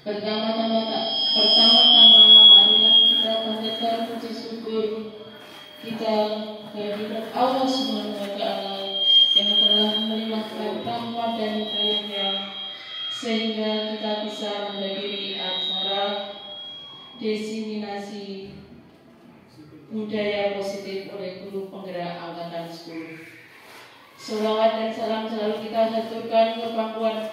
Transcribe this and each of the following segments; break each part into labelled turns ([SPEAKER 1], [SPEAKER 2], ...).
[SPEAKER 1] Pertama-tama marilah kita panjatkan puji syukur kita kehadirat Allah Subhanahu wa Ta'ala yang telah melimpahkan rahmat dan hidayahnya sehingga kita bisa menghadiri acara diseminasi budaya positif oleh guru penggerak angkatan 10. Selawat dan salam selalu kita haturkan ke pangkuan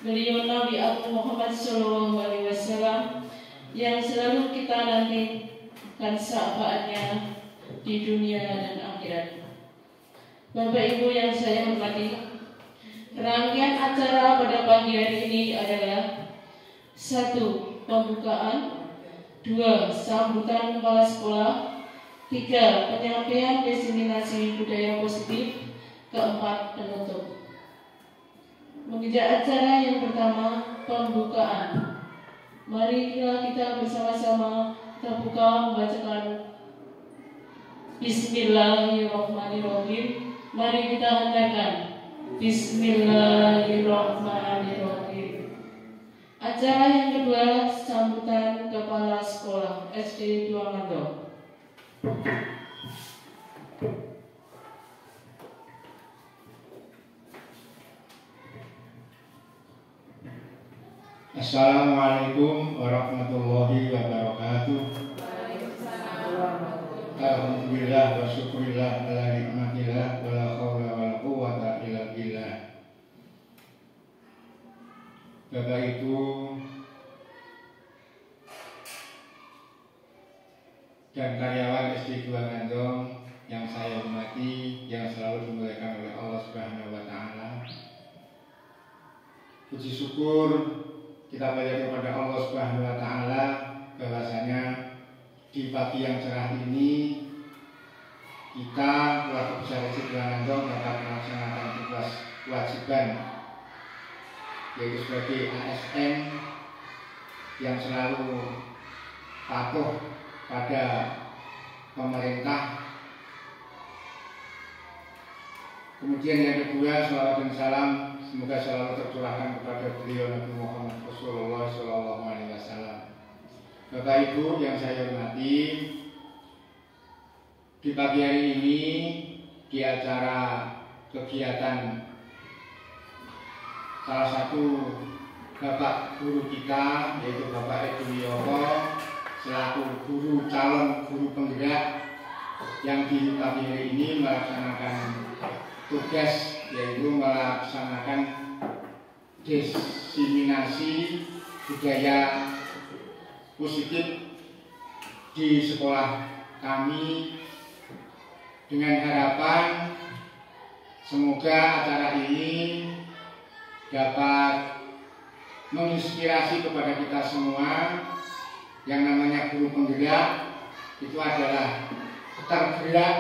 [SPEAKER 1] beliau Nabi Agung Muhammad Sallallahu Alaihi Wasallam yang selalu kita nantikan syafaatnya di dunia dan akhirat. Bapak Ibu yang saya hormati, rangkaian acara pada pagi hari ini adalah 1. Pembukaan, 2. Sambutan kepala sekolah, 3. Penyampaian diseminasi budaya positif, 4. Penutup. Menginjak acara yang pertama, pembukaan. Mari kita bersama-sama terbuka membacakan Bismillahirrahmanirrahim. Mari kita hantarkan Bismillahirrahmanirrahim. Acara yang kedua, sambutan kepala sekolah SD 2 Mando.
[SPEAKER 2] Assalamualaikum warahmatullahi wabarakatuh. Alhamdulillah wa syukurillah ala nikmatillah wa la haula wa la quwwata illa billah. Bapak Ibu dan karyawan SD 2 Ngandong yang saya hormati, yang selalu dimuliakan oleh Allah Subhanahu wa Ta'ala. Puji syukur kita panjatkan kepada Allah Subhanahu wa Ta'ala bahwasanya di pagi yang cerah ini kita keluarga besar SD 2 Ngandong dapat melaksanakan tugas kewajiban, yaitu sebagai ASN yang selalu patuh pada pemerintah. Kemudian yang kedua, salawat dan salam semoga selalu tercurahkan kepada beliau Nabi Muhammad Rasulullah Sallallahu Alaihi Wasallam. Bapak Ibu yang saya hormati, di pagi hari ini di acara kegiatan salah satu bapak guru kita, yaitu Bapak Edi Wiyoko selaku guru calon guru penggerak yang di pagi hari ini melaksanakan tugas, yaitu melaksanakan diseminasi budaya positif di sekolah kami, dengan harapan semoga acara ini dapat menginspirasi kepada kita semua. Yang namanya guru penggerak itu adalah tergerak,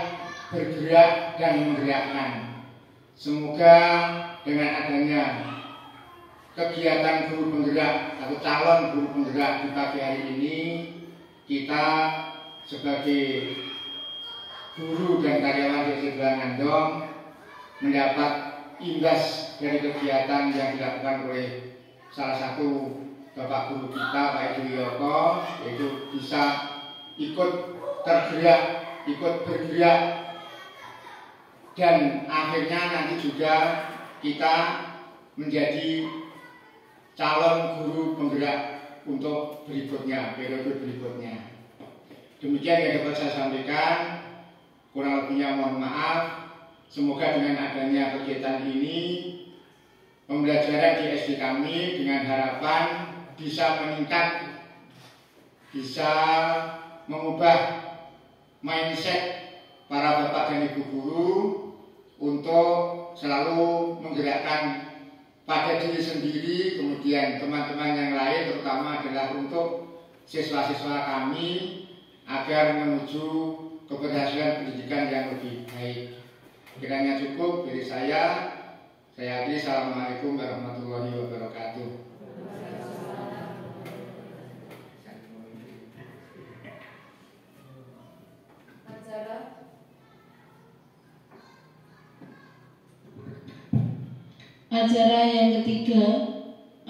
[SPEAKER 2] bergerak, dan menggerakkan. Semoga dengan adanya kegiatan guru penggerak atau calon guru penggerak di pagi hari ini, kita sebagai guru dan karyawan SD 2 Ngandong mendapat imbas dari kegiatan yang dilakukan oleh salah satu bapak guru kita, Pak Edi Wiyoko, yaitu bisa ikut tergerak, ikut bergerak, dan akhirnya nanti juga kita menjadi calon guru penggerak untuk berikutnya, periode berikutnya. Demikian yang dapat saya sampaikan, kurang lebihnya mohon maaf. Semoga dengan adanya kegiatan ini, pembelajaran di SD kami dengan harapan bisa meningkat, bisa mengubah mindset para bapak dan ibu guru untuk selalu menggerakkan pada diri sendiri, kemudian teman-teman yang lain, terutama adalah untuk siswa-siswa kami agar menuju keberhasilan pendidikan yang lebih baik. Kiranya cukup dari saya akhiri. Assalamualaikum warahmatullahi wabarakatuh.
[SPEAKER 1] Acara yang ketiga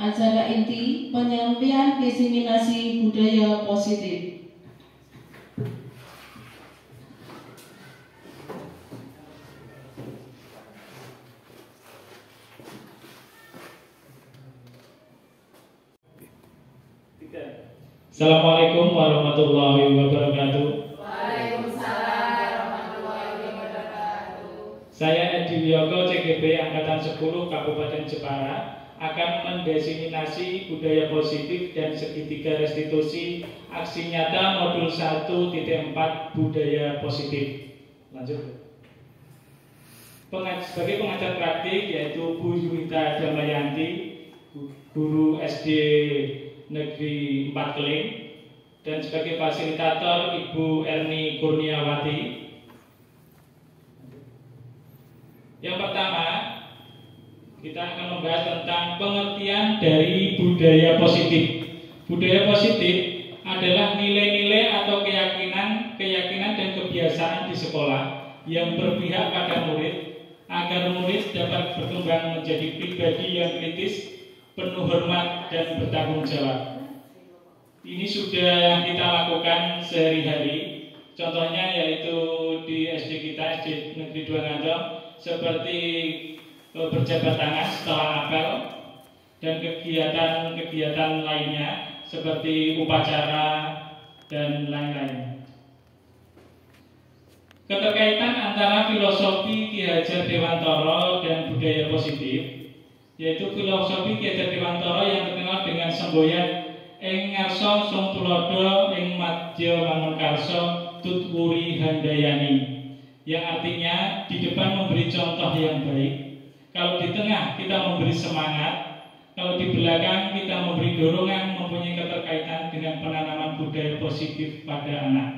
[SPEAKER 1] Acara inti penyampaian visi misi budaya positif.
[SPEAKER 3] Assalamualaikum warahmatullahi wabarakatuh.
[SPEAKER 4] Waalaikumsalam warahmatullahi wabarakatuh.
[SPEAKER 3] Saya Edi Wiyogo, CGP Angkatan 10 Kabupaten Jepara, akan mendiseminasi budaya positif dan segitiga restitusi aksi nyata modul 1.4 budaya positif. Lanjut. Sebagai pengajar praktik yaitu Bu Yuwita Damayanti, guru SD Negeri 4 Keling, dan sebagai fasilitator Ibu Erni Kurniawati. Yang pertama, kita akan membahas tentang pengertian dari budaya positif. Budaya positif adalah nilai-nilai atau keyakinan dan kebiasaan di sekolah yang berpihak pada murid agar murid dapat berkembang menjadi pribadi yang kritis, penuh hormat dan bertanggung jawab. Ini sudah kita lakukan sehari-hari. Contohnya yaitu di SD kita, SD Negeri 2 Ngantong, seperti berjabat tangan setelah apel dan kegiatan-kegiatan lainnya seperti upacara dan lain-lain. Keterkaitan antara filosofi Ki Hajar Dewantara dan budaya positif, yaitu filosofi Ki Hajar Dewantara yang terkenal dengan semboyan ing ngarsa sung tulodo ing madya mangunkarsa tutwuri handayani, yang artinya di depan memberi contoh yang baik, kalau di tengah kita memberi semangat, kalau di belakang kita memberi dorongan, mempunyai keterkaitan dengan penanaman budaya positif pada anak.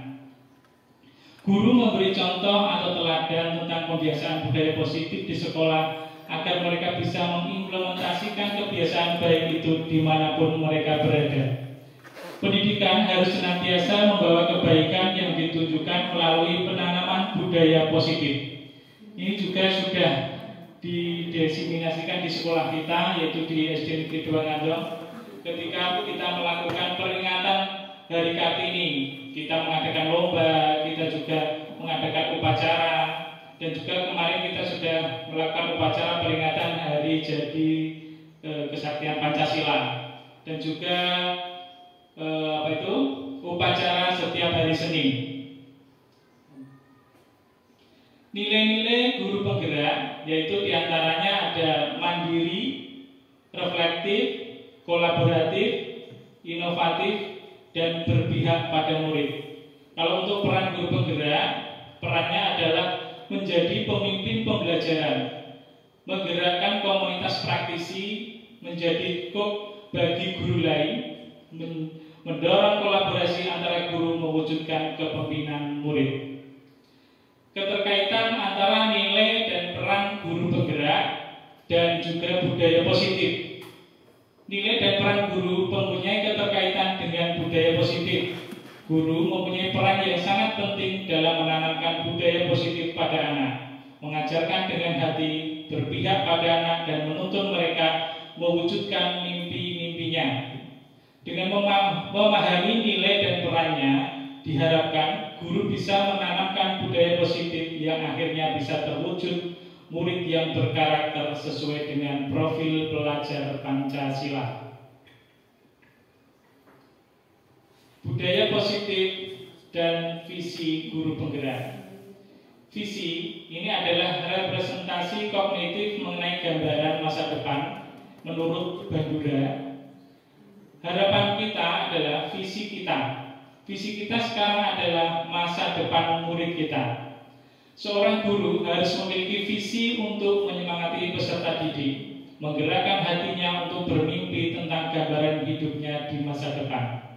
[SPEAKER 3] Guru memberi contoh atau teladan tentang kebiasaan budaya positif di sekolah agar mereka bisa mengimplementasikan kebiasaan baik itu dimanapun mereka berada. Pendidikan harus senantiasa membawa kebaikan yang ditunjukkan melalui penanaman budaya positif. Ini juga sudah didiseminasikan di sekolah kita, yaitu di SD Negeri 2 Ngantong. Ketika kita melakukan peringatan Hari Kartini, kita mengadakan lomba, kita juga mengadakan upacara, dan juga kemarin kita sudah melakukan upacara peringatan Hari Jadi Kesaktian Pancasila, dan juga upacara setiap hari Senin. Nilai-nilai guru penggerak yaitu diantaranya ada mandiri, reflektif, kolaboratif, inovatif, dan berpihak pada murid. Kalau untuk peran guru penggerak, perannya adalah menjadi pemimpin pembelajaran, menggerakkan komunitas praktisi, menjadi kok bagi guru lain, mendorong kolaborasi antara guru mewujudkan kepemimpinan murid. Keterkaitan antara nilai dan peran guru penggerak dan juga budaya positif. Nilai dan peran guru mempunyai keterkaitan dengan budaya positif. Guru mempunyai peran yang sangat penting dalam menanamkan budaya positif pada anak, mengajarkan dengan hati, berpihak pada anak, dan menuntun mereka mewujudkan mimpi-mimpinya. Dengan memahami nilai dan perannya, diharapkan guru bisa menanamkan budaya positif yang akhirnya bisa terwujud murid yang berkarakter sesuai dengan profil pelajar Pancasila. Budaya positif dan visi guru penggerak. Visi ini adalah representasi kognitif mengenai gambaran masa depan menurut Bandura. Harapan kita adalah visi kita. Visi kita sekarang adalah masa depan murid kita. Seorang guru harus memiliki visi untuk menyemangati peserta didik, menggerakkan hatinya untuk bermimpi tentang gambaran hidupnya di masa depan.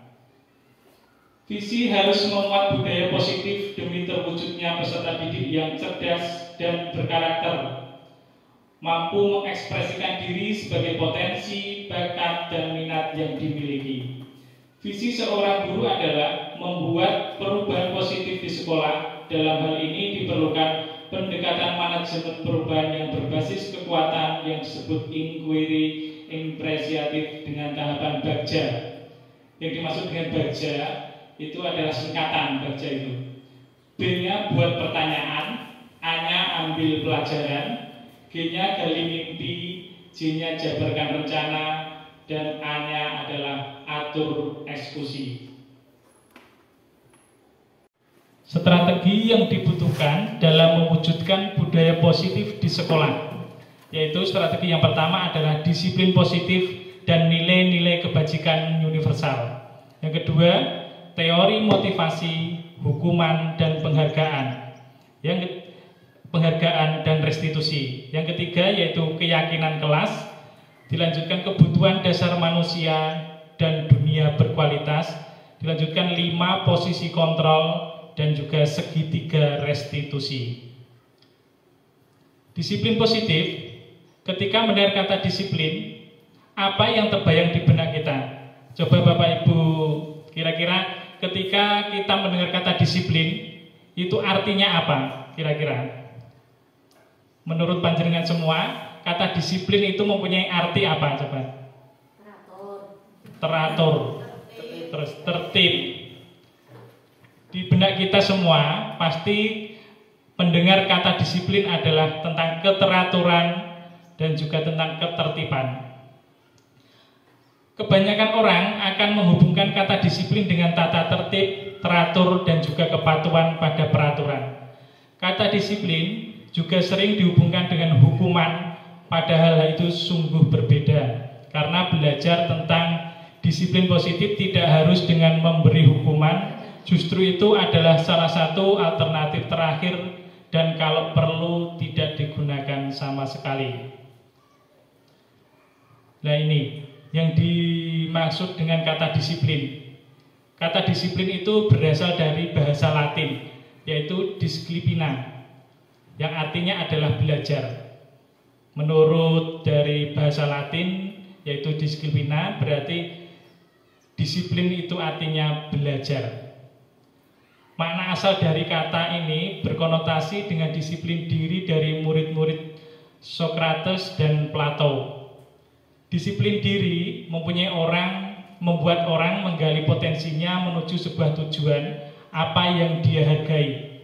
[SPEAKER 3] Visi harus memuat budaya positif demi terwujudnya peserta didik yang cerdas dan berkarakter, mampu mengekspresikan diri sebagai potensi, bakat, dan minat yang dimiliki. Visi seorang guru adalah membuat perubahan positif di sekolah. Dalam hal ini diperlukan pendekatan manajemen perubahan yang berbasis kekuatan yang disebut inquiry impresiatif dengan tahapan bagja. Yang dimaksud dengan bagja itu adalah singkatan bagja itu. B-nya buat pertanyaan, A-nya ambil pelajaran, G-nya gali mimpi, J-nya jabarkan rencana, dan A-nya adalah atur eksekusi. Strategi yang dibutuhkan dalam mewujudkan budaya positif di sekolah, yaitu strategi yang pertama adalah disiplin positif dan nilai-nilai kebajikan universal. Yang kedua, teori motivasi, hukuman, dan penghargaan. Penghargaan dan restitusi. Yang ketiga yaitu keyakinan kelas. Dilanjutkan kebutuhan dasar manusia dan dunia berkualitas. Dilanjutkan 5 posisi kontrol dan juga segitiga restitusi. Disiplin positif, ketika mendengar kata disiplin, apa yang terbayang di benak kita? Coba Bapak Ibu, kira-kira ketika kita mendengar kata disiplin, itu artinya apa kira-kira? Menurut panjenengan semua, kata disiplin itu mempunyai arti apa coba? Teratur. Terus tertib. Di benak kita semua pasti mendengar kata disiplin adalah tentang keteraturan dan juga tentang ketertiban. Kebanyakan orang akan menghubungkan kata disiplin dengan tata tertib, teratur, dan juga kepatuhan pada peraturan. Kata disiplin juga sering dihubungkan dengan hukuman, padahal hal itu sungguh berbeda. Karena belajar tentang disiplin positif tidak harus dengan memberi hukuman, justru itu adalah salah satu alternatif terakhir dan kalau perlu tidak digunakan sama sekali. Nah ini yang dimaksud dengan kata disiplin. Kata disiplin itu berasal dari bahasa Latin, yaitu disciplina, yang artinya adalah belajar. Menurut dari bahasa Latin, yaitu disciplina, berarti disiplin itu artinya belajar. Makna asal dari kata ini berkonotasi dengan disiplin diri dari murid-murid Socrates dan Plato. Disiplin diri membuat orang menggali potensinya menuju sebuah tujuan apa yang dia hargai.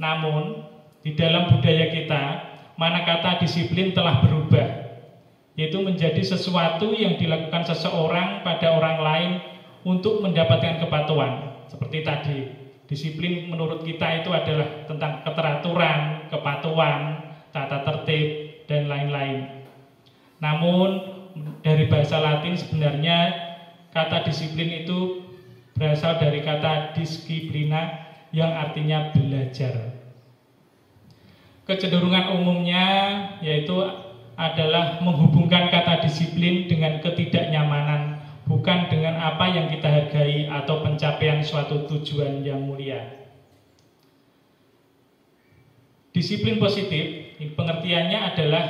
[SPEAKER 3] Namun, di dalam budaya kita, mana kata disiplin telah berubah, yaitu menjadi sesuatu yang dilakukan seseorang pada orang lain untuk mendapatkan kepatuhan. Seperti tadi, disiplin menurut kita itu adalah tentang keteraturan, kepatuhan, tata tertib, dan lain-lain. Namun, dari bahasa Latin sebenarnya kata disiplin itu berasal dari kata disciplina yang artinya belajar. Kecenderungan umumnya yaitu adalah menghubungkan kata disiplin dengan ketidaknyamanan, bukan dengan apa yang kita hargai atau pencapaian suatu tujuan yang mulia. Disiplin positif, pengertiannya adalah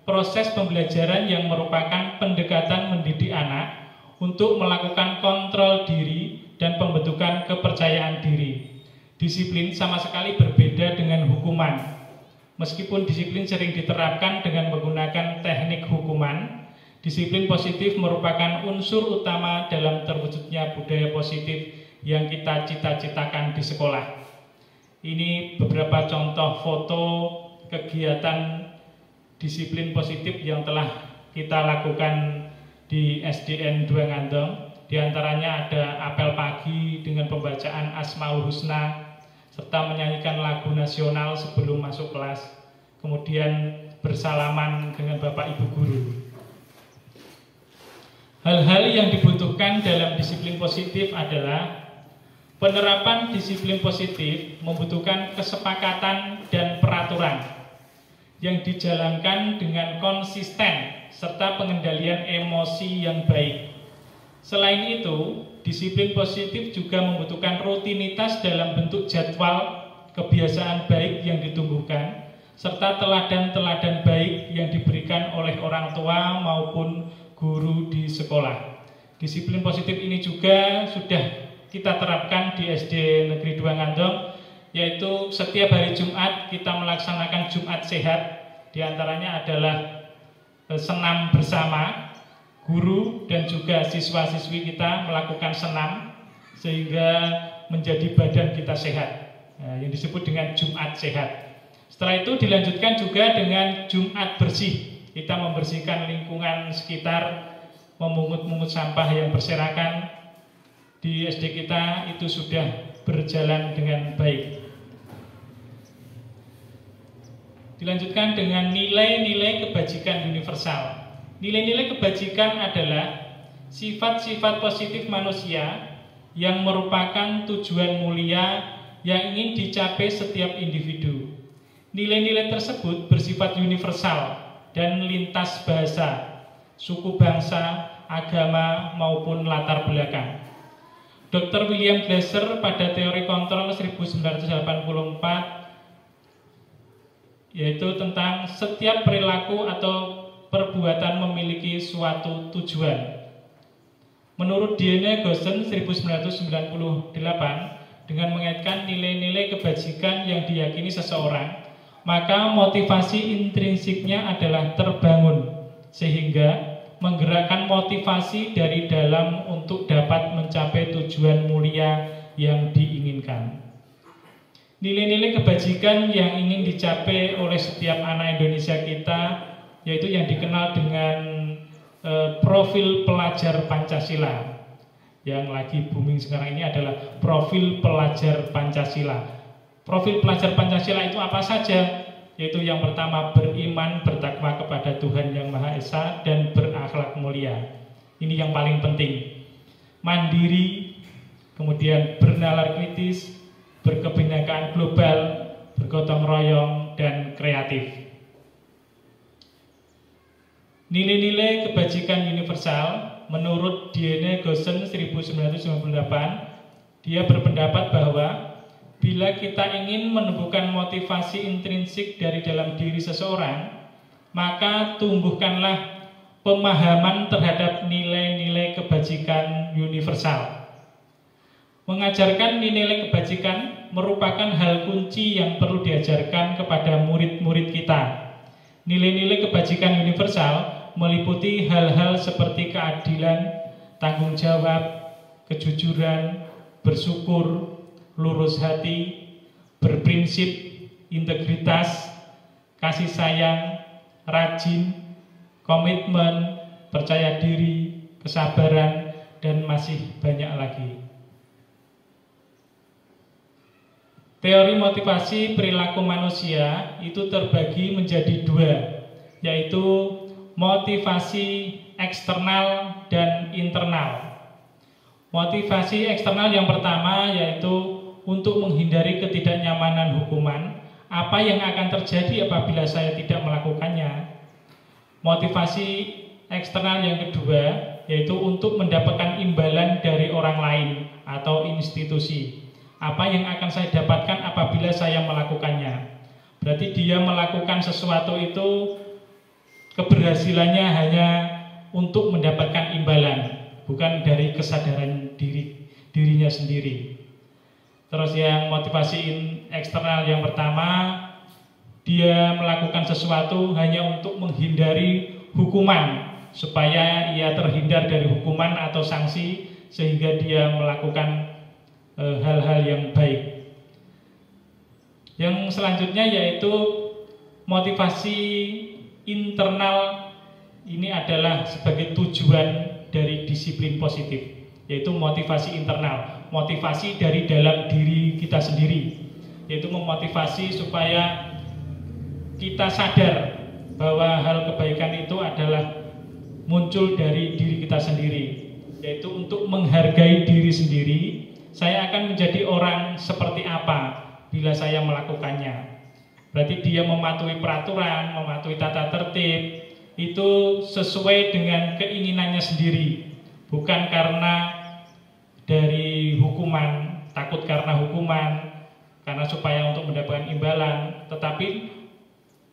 [SPEAKER 3] proses pembelajaran yang merupakan pendekatan mendidik anak untuk melakukan kontrol diri dan pembentukan kepercayaan diri. Disiplin sama sekali berbeda dengan hukuman. Meskipun disiplin sering diterapkan dengan menggunakan teknik hukuman, disiplin positif merupakan unsur utama dalam terwujudnya budaya positif yang kita cita-citakan di sekolah. Ini beberapa contoh foto kegiatan disiplin positif yang telah kita lakukan di SDN Dua Ngandong. Di antaranya ada apel pagi dengan pembacaan Asmaul Husna serta menyanyikan lagu nasional sebelum masuk kelas. Kemudian bersalaman dengan Bapak Ibu guru. Hal-hal yang dibutuhkan dalam disiplin positif adalah penerapan disiplin positif membutuhkan kesepakatan dan peraturan yang dijalankan dengan konsisten serta pengendalian emosi yang baik. Selain itu, disiplin positif juga membutuhkan rutinitas dalam bentuk jadwal, kebiasaan baik yang ditumbuhkan, serta teladan-teladan baik yang diberikan oleh orang tua maupun guru di sekolah. Disiplin positif ini juga sudah kita terapkan di SD Negeri 2 Ngandong, yaitu setiap hari Jumat kita melaksanakan Jumat Sehat. Di antaranya adalah senam bersama, guru dan juga siswa-siswi kita melakukan senam sehingga menjadi badan kita sehat, yang disebut dengan Jumat sehat. Setelah itu dilanjutkan juga dengan Jumat bersih. Kita membersihkan lingkungan sekitar, memungut-mungut sampah yang berserakan di SD kita, itu sudah berjalan dengan baik. Dilanjutkan dengan nilai-nilai kebajikan universal. Nilai-nilai kebajikan adalah sifat-sifat positif manusia yang merupakan tujuan mulia yang ingin dicapai setiap individu. Nilai-nilai tersebut bersifat universal dan lintas bahasa, suku bangsa, agama maupun latar belakang. Dr. William Glasser pada teori kontrol 1984 yaitu tentang setiap perilaku atau perbuatan memiliki suatu tujuan. Menurut Diana Gossen 1998 dengan mengaitkan nilai-nilai kebajikan yang diyakini seseorang, maka motivasi intrinsiknya adalah terbangun sehingga menggerakkan motivasi dari dalam untuk dapat mencapai tujuan mulia yang diinginkan. Nilai-nilai kebajikan yang ingin dicapai oleh setiap anak Indonesia kita yaitu yang dikenal dengan profil pelajar Pancasila. Yang lagi booming sekarang ini adalah profil pelajar Pancasila. Profil pelajar Pancasila itu apa saja? Yaitu yang pertama beriman, bertakwa kepada Tuhan Yang Maha Esa dan berakhlak mulia. Ini yang paling penting. Mandiri, kemudian bernalar kritis, berkebinekaan global, bergotong royong dan kreatif. Nilai-nilai kebajikan universal menurut Diana Gossen 1998, dia berpendapat bahwa bila kita ingin menemukan motivasi intrinsik dari dalam diri seseorang, maka tumbuhkanlah pemahaman terhadap nilai-nilai kebajikan universal. Mengajarkan nilai-nilai kebajikan merupakan hal kunci yang perlu diajarkan kepada murid-murid kita. Nilai-nilai kebajikan universal meliputi hal-hal seperti keadilan, tanggung jawab, kejujuran, bersyukur, lurus hati, berprinsip, integritas, kasih sayang, rajin, komitmen, percaya diri, kesabaran, dan masih banyak lagi. Teori motivasi perilaku manusia itu terbagi menjadi dua, yaitu motivasi eksternal dan internal. Motivasi eksternal yang pertama yaitu untuk menghindari ketidaknyamanan hukuman, apa yang akan terjadi apabila saya tidak melakukannya. Motivasi eksternal yang kedua yaitu untuk mendapatkan imbalan dari orang lain atau institusi. Apa yang akan saya dapatkan apabila saya melakukannya. Berarti dia melakukan sesuatu itu keberhasilannya hanya untuk mendapatkan imbalan, bukan dari kesadaran dirinya sendiri. Terus yang motivasi eksternal yang pertama, dia melakukan sesuatu hanya untuk menghindari hukuman, supaya ia terhindar dari hukuman atau sanksi, sehingga dia melakukan hal-hal yang baik. Yang selanjutnya yaitu motivasi internal, ini adalah sebagai tujuan dari disiplin positif, yaitu motivasi internal, motivasi dari dalam diri kita sendiri, yaitu memotivasi supaya kita sadar bahwa hal kebaikan itu adalah muncul dari diri kita sendiri, yaitu untuk menghargai diri sendiri. Saya akan menjadi orang seperti apa bila saya melakukannya. Berarti dia mematuhi peraturan, mematuhi tata tertib, itu sesuai dengan keinginannya sendiri, bukan karena dari hukuman, takut karena hukuman, karena supaya untuk mendapatkan imbalan, tetapi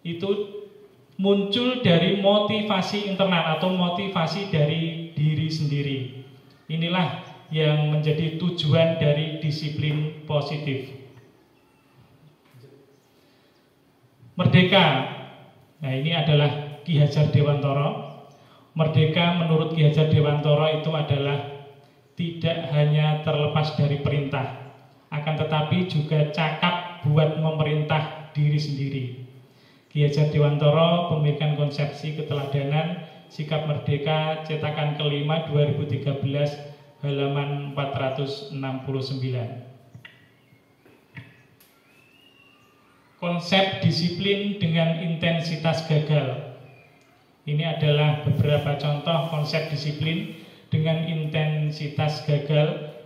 [SPEAKER 3] itu muncul dari motivasi internal atau motivasi dari diri sendiri. Inilah yang menjadi tujuan dari disiplin positif. Merdeka. Nah, ini adalah Ki Hajar Dewantara. Merdeka menurut Ki Hajar Dewantara itu adalah tidak hanya terlepas dari perintah, akan tetapi juga cakap buat memerintah diri sendiri. Ki Hajar Dewantara, Pemilikan Konsepsi Keteladanan, Sikap Merdeka, cetakan kelima 2013, halaman 469. Konsep disiplin dengan intensitas gagal. Ini adalah beberapa contoh konsep disiplin dengan intensitas gagal,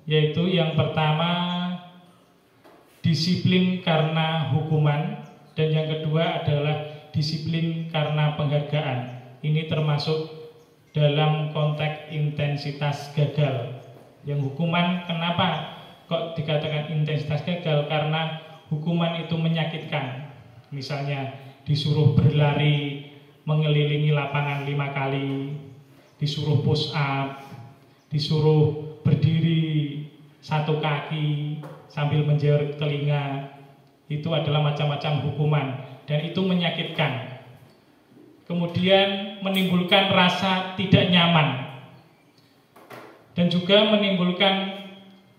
[SPEAKER 3] yaitu yang pertama disiplin karena hukuman, dan yang kedua adalah disiplin karena penghargaan. Ini termasuk dalam konteks intensitas gagal. Yang hukuman, kenapa kok dikatakan intensitas gagal? Karena hukuman itu menyakitkan. Misalnya disuruh berlari mengelilingi lapangan 5 kali, disuruh push up, disuruh berdiri 1 kaki sambil menjauh telinga. Itu adalah macam-macam hukuman dan itu menyakitkan. Kemudian menimbulkan rasa tidak nyaman dan juga menimbulkan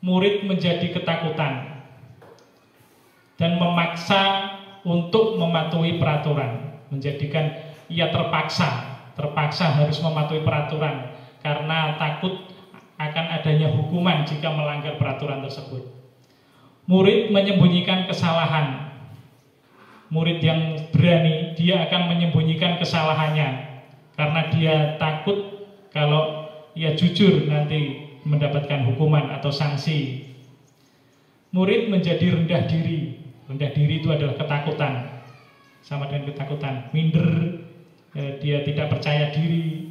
[SPEAKER 3] murid menjadi ketakutan dan memaksa untuk mematuhi peraturan, menjadikan ia terpaksa harus mematuhi peraturan karena takut akan adanya hukuman jika melanggar peraturan tersebut. Murid menyembunyikan kesalahan. Murid yang berani, dia akan menyembunyikan kesalahannya karena dia takut kalau ia jujur nanti mendapatkan hukuman atau sanksi. Murid menjadi rendah diri. Rendah diri itu adalah ketakutan, sama dengan ketakutan, minder, dia tidak percaya diri.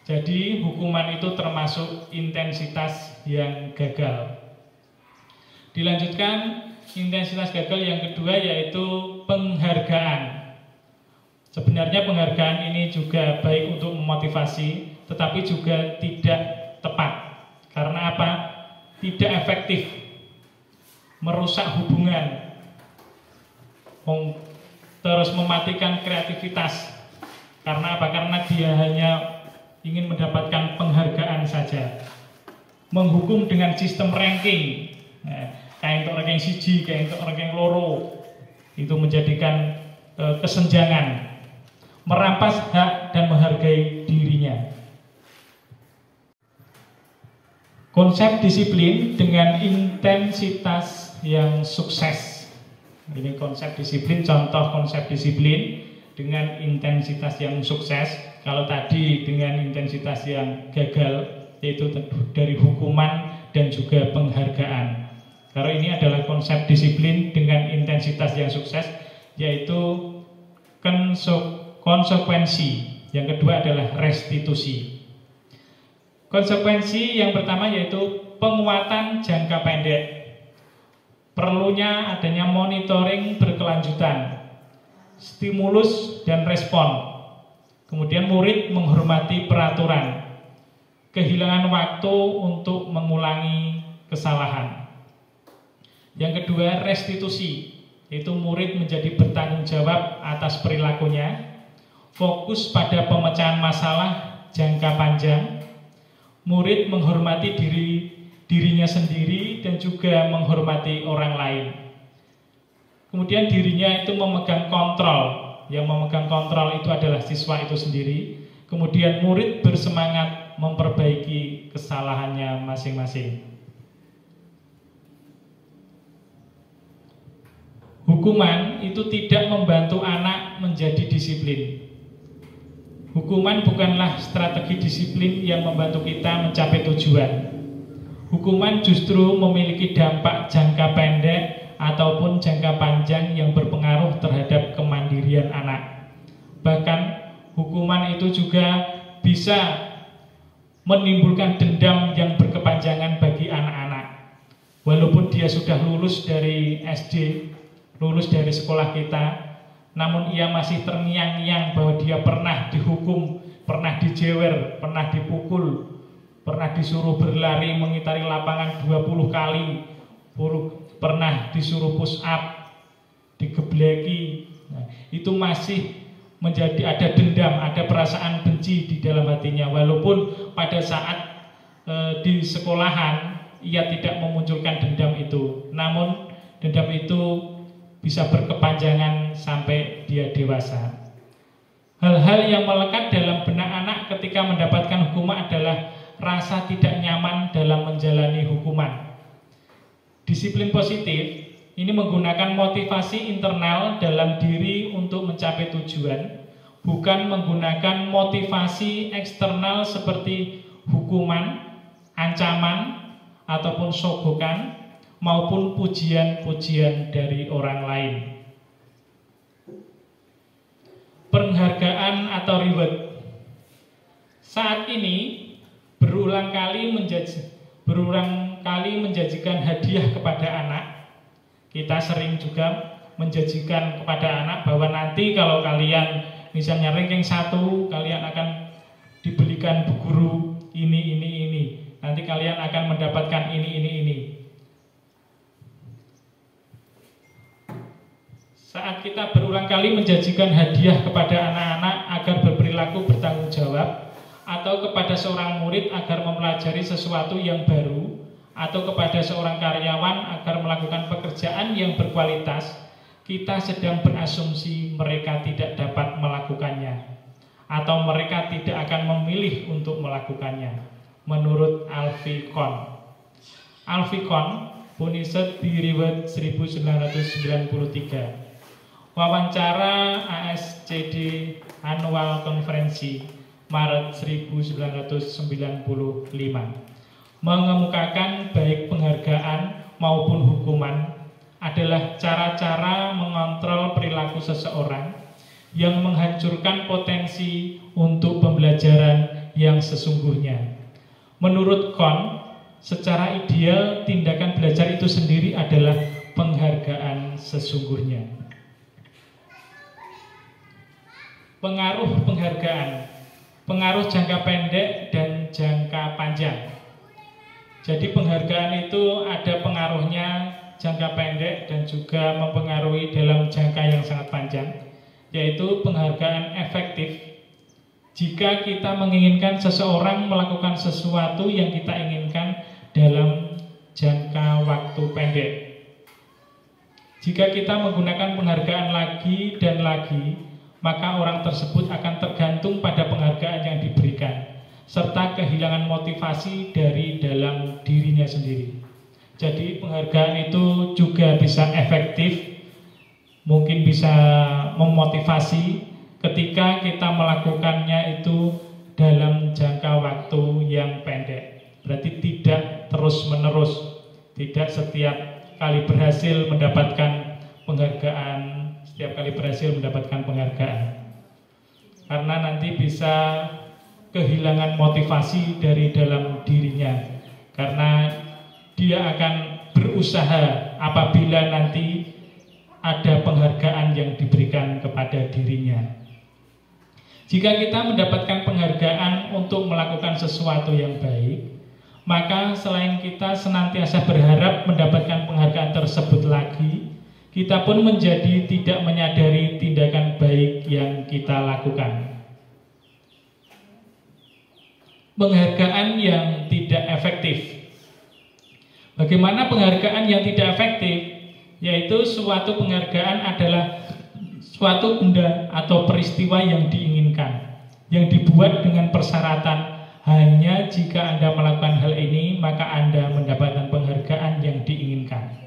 [SPEAKER 3] Jadi hukuman itu termasuk intensitas yang gagal. Dilanjutkan, intensitas gagal yang kedua yaitu penghargaan. Sebenarnya penghargaan ini juga baik untuk memotivasi, tetapi juga tidak tepat. Karena apa? Tidak efektif, merusak hubungan, terus mematikan kreativitas. Karena apa? Karena dia hanya ingin mendapatkan penghargaan saja. Menghukum dengan sistem ranking, kayak untuk ranking 1, kayak untuk ranking 2, itu menjadikan kesenjangan, merampas hak dan menghargai dirinya. Konsep disiplin dengan intensitas yang sukses. Ini konsep disiplin, contoh konsep disiplin dengan intensitas yang sukses. Kalau tadi dengan intensitas yang gagal, yaitu dari hukuman dan juga penghargaan. Karena ini adalah konsep disiplin dengan intensitas yang sukses, yaitu konsekuensi. Yang kedua adalah restitusi. Konsekuensi yang pertama yaitu penguatan jangka pendek. Perlunya adanya monitoring berkelanjutan, stimulus dan respon. Kemudian murid menghormati peraturan, kehilangan waktu untuk mengulangi kesalahan. Yang kedua, restitusi, yaitu murid menjadi bertanggung jawab atas perilakunya, fokus pada pemecahan masalah jangka panjang. Murid menghormati dirinya sendiri dan juga menghormati orang lain. Kemudian dirinya itu memegang kontrol. Yang memegang kontrol itu adalah siswa itu sendiri. Kemudian murid bersemangat memperbaiki kesalahannya masing-masing. Hukuman itu tidak membantu anak menjadi disiplin. Hukuman bukanlah strategi disiplin yang membantu kita mencapai tujuan. Hukuman justru memiliki dampak jangka pendek ataupun jangka panjang yang berpengaruh terhadap kemandirian anak. Bahkan hukuman itu juga bisa menimbulkan dendam yang berkepanjangan bagi anak-anak. Walaupun dia sudah lulus dari SD, lulus dari sekolah kita, namun ia masih terngiang-ngiang bahwa dia pernah dihukum, pernah dijewer, pernah dipukul, pernah disuruh berlari mengitari lapangan 20 kali, pernah disuruh push up, digebleki. Nah, itu masih ada dendam, ada perasaan benci di dalam hatinya, walaupun pada saat di sekolahan ia tidak memunculkan dendam itu, namun dendam itu bisa berkepanjangan sampai dia dewasa. Hal-hal yang melekat dalam benak anak ketika mendapatkan hukuman adalah rasa tidak nyaman dalam menjalani hukuman. Disiplin positif ini menggunakan motivasi internal dalam diri untuk mencapai tujuan, bukan menggunakan motivasi eksternal seperti hukuman, ancaman, ataupun sogokan, maupun pujian-pujian dari orang lain. Penghargaan atau reward. Saat ini berulang kali menjanjikan hadiah kepada anak. Kita sering juga menjanjikan kepada anak bahwa nanti kalau kalian misalnya ranking 1, kalian akan dibelikan bu guru ini. Nanti kalian akan mendapatkan ini. Saat kita berulang kali menjanjikan hadiah kepada anak-anak agar berperilaku bertanggung jawab, atau kepada seorang murid agar mempelajari sesuatu yang baru, atau kepada seorang karyawan agar melakukan pekerjaan yang berkualitas, kita sedang berasumsi mereka tidak dapat melakukannya, atau mereka tidak akan memilih untuk melakukannya. Menurut Alfie Kohn, Punished by Reward 1993, wawancara ASCD Annual Konferensi Maret 1995, mengemukakan baik penghargaan maupun hukuman adalah cara-cara mengontrol perilaku seseorang yang menghancurkan potensi untuk pembelajaran yang sesungguhnya. Menurut Kohn, secara ideal tindakan belajar itu sendiri adalah penghargaan sesungguhnya. Pengaruh penghargaan, pengaruh jangka pendek dan jangka panjang. Jadi penghargaan itu ada pengaruhnya jangka pendek dan juga mempengaruhi dalam jangka yang sangat panjang, yaitu penghargaan efektif. Jika kita menginginkan seseorang melakukan sesuatu yang kita inginkan dalam jangka waktu pendek. Jika kita menggunakan penghargaan lagi dan lagi, maka orang tersebut akan tergantung pada penghargaan yang diberikan, serta kehilangan motivasi dari dalam dirinya sendiri. Jadi penghargaan itu juga bisa efektif, mungkin bisa memotivasi ketika kita melakukannya itu dalam jangka waktu yang pendek. Berarti tidak terus-menerus, tidak setiap kali berhasil mendapatkan penghargaan, karena nanti bisa kehilangan motivasi dari dalam dirinya, karena dia akan berusaha apabila nanti ada penghargaan yang diberikan kepada dirinya. Jika kita mendapatkan penghargaan untuk melakukan sesuatu yang baik, maka selain kita senantiasa berharap mendapatkan penghargaan tersebut lagi, kita pun menjadi tidak menyadari tindakan baik yang kita lakukan. Penghargaan yang tidak efektif. Bagaimana penghargaan yang tidak efektif? Yaitu suatu penghargaan adalah suatu benda atau peristiwa yang diinginkan, yang dibuat dengan persyaratan hanya jika Anda melakukan hal ini maka Anda mendapatkan penghargaan yang diinginkan.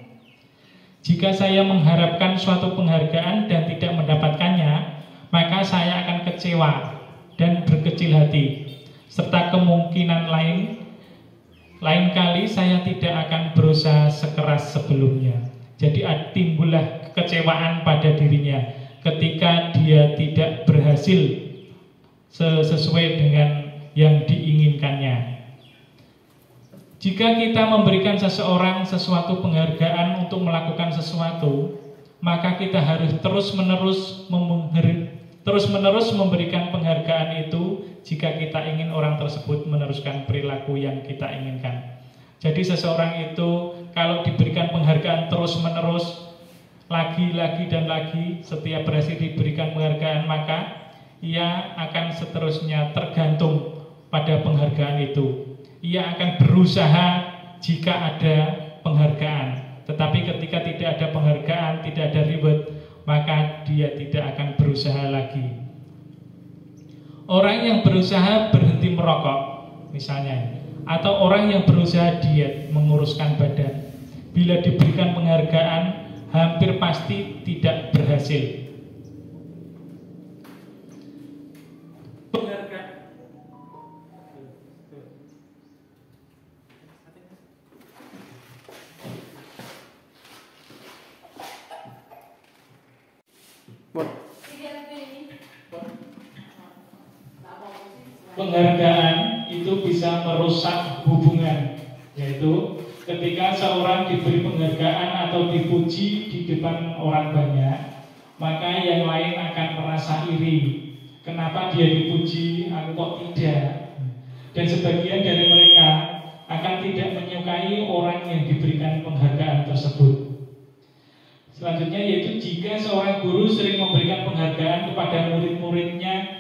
[SPEAKER 3] Jika saya mengharapkan suatu penghargaan dan tidak mendapatkannya, maka saya akan kecewa dan berkecil hati, serta kemungkinan lain kali saya tidak akan berusaha sekeras sebelumnya. Jadi timbullah kekecewaan pada dirinya ketika dia tidak berhasil sesuai dengan yang diinginkannya. Jika kita memberikan seseorang sesuatu penghargaan untuk melakukan sesuatu, maka kita harus terus-menerus memberikan penghargaan itu jika kita ingin orang tersebut meneruskan perilaku yang kita inginkan. Jadi seseorang itu kalau diberikan penghargaan terus-menerus, lagi dan lagi, setiap berhasil diberikan penghargaan, maka ia akan seterusnya tergantung pada penghargaan itu. Ia akan berusaha jika ada penghargaan. Tetapi ketika tidak ada penghargaan, tidak ada reward, maka dia tidak akan berusaha lagi. Orang yang berusaha berhenti merokok misalnya, atau orang yang berusaha diet, menguruskan badan, bila diberikan penghargaan hampir pasti tidak berhasil. Penghargaan itu bisa merusak hubungan, yaitu ketika seorang diberi penghargaan atau dipuji di depan orang banyak, maka yang lain akan merasa iri. Kenapa dia dipuji, aku kok tidak? Dan sebagian dari mereka akan tidak menyukai orang yang diberikan penghargaan tersebut. Selanjutnya yaitu jika seorang guru sering memberikan penghargaan kepada murid-muridnya,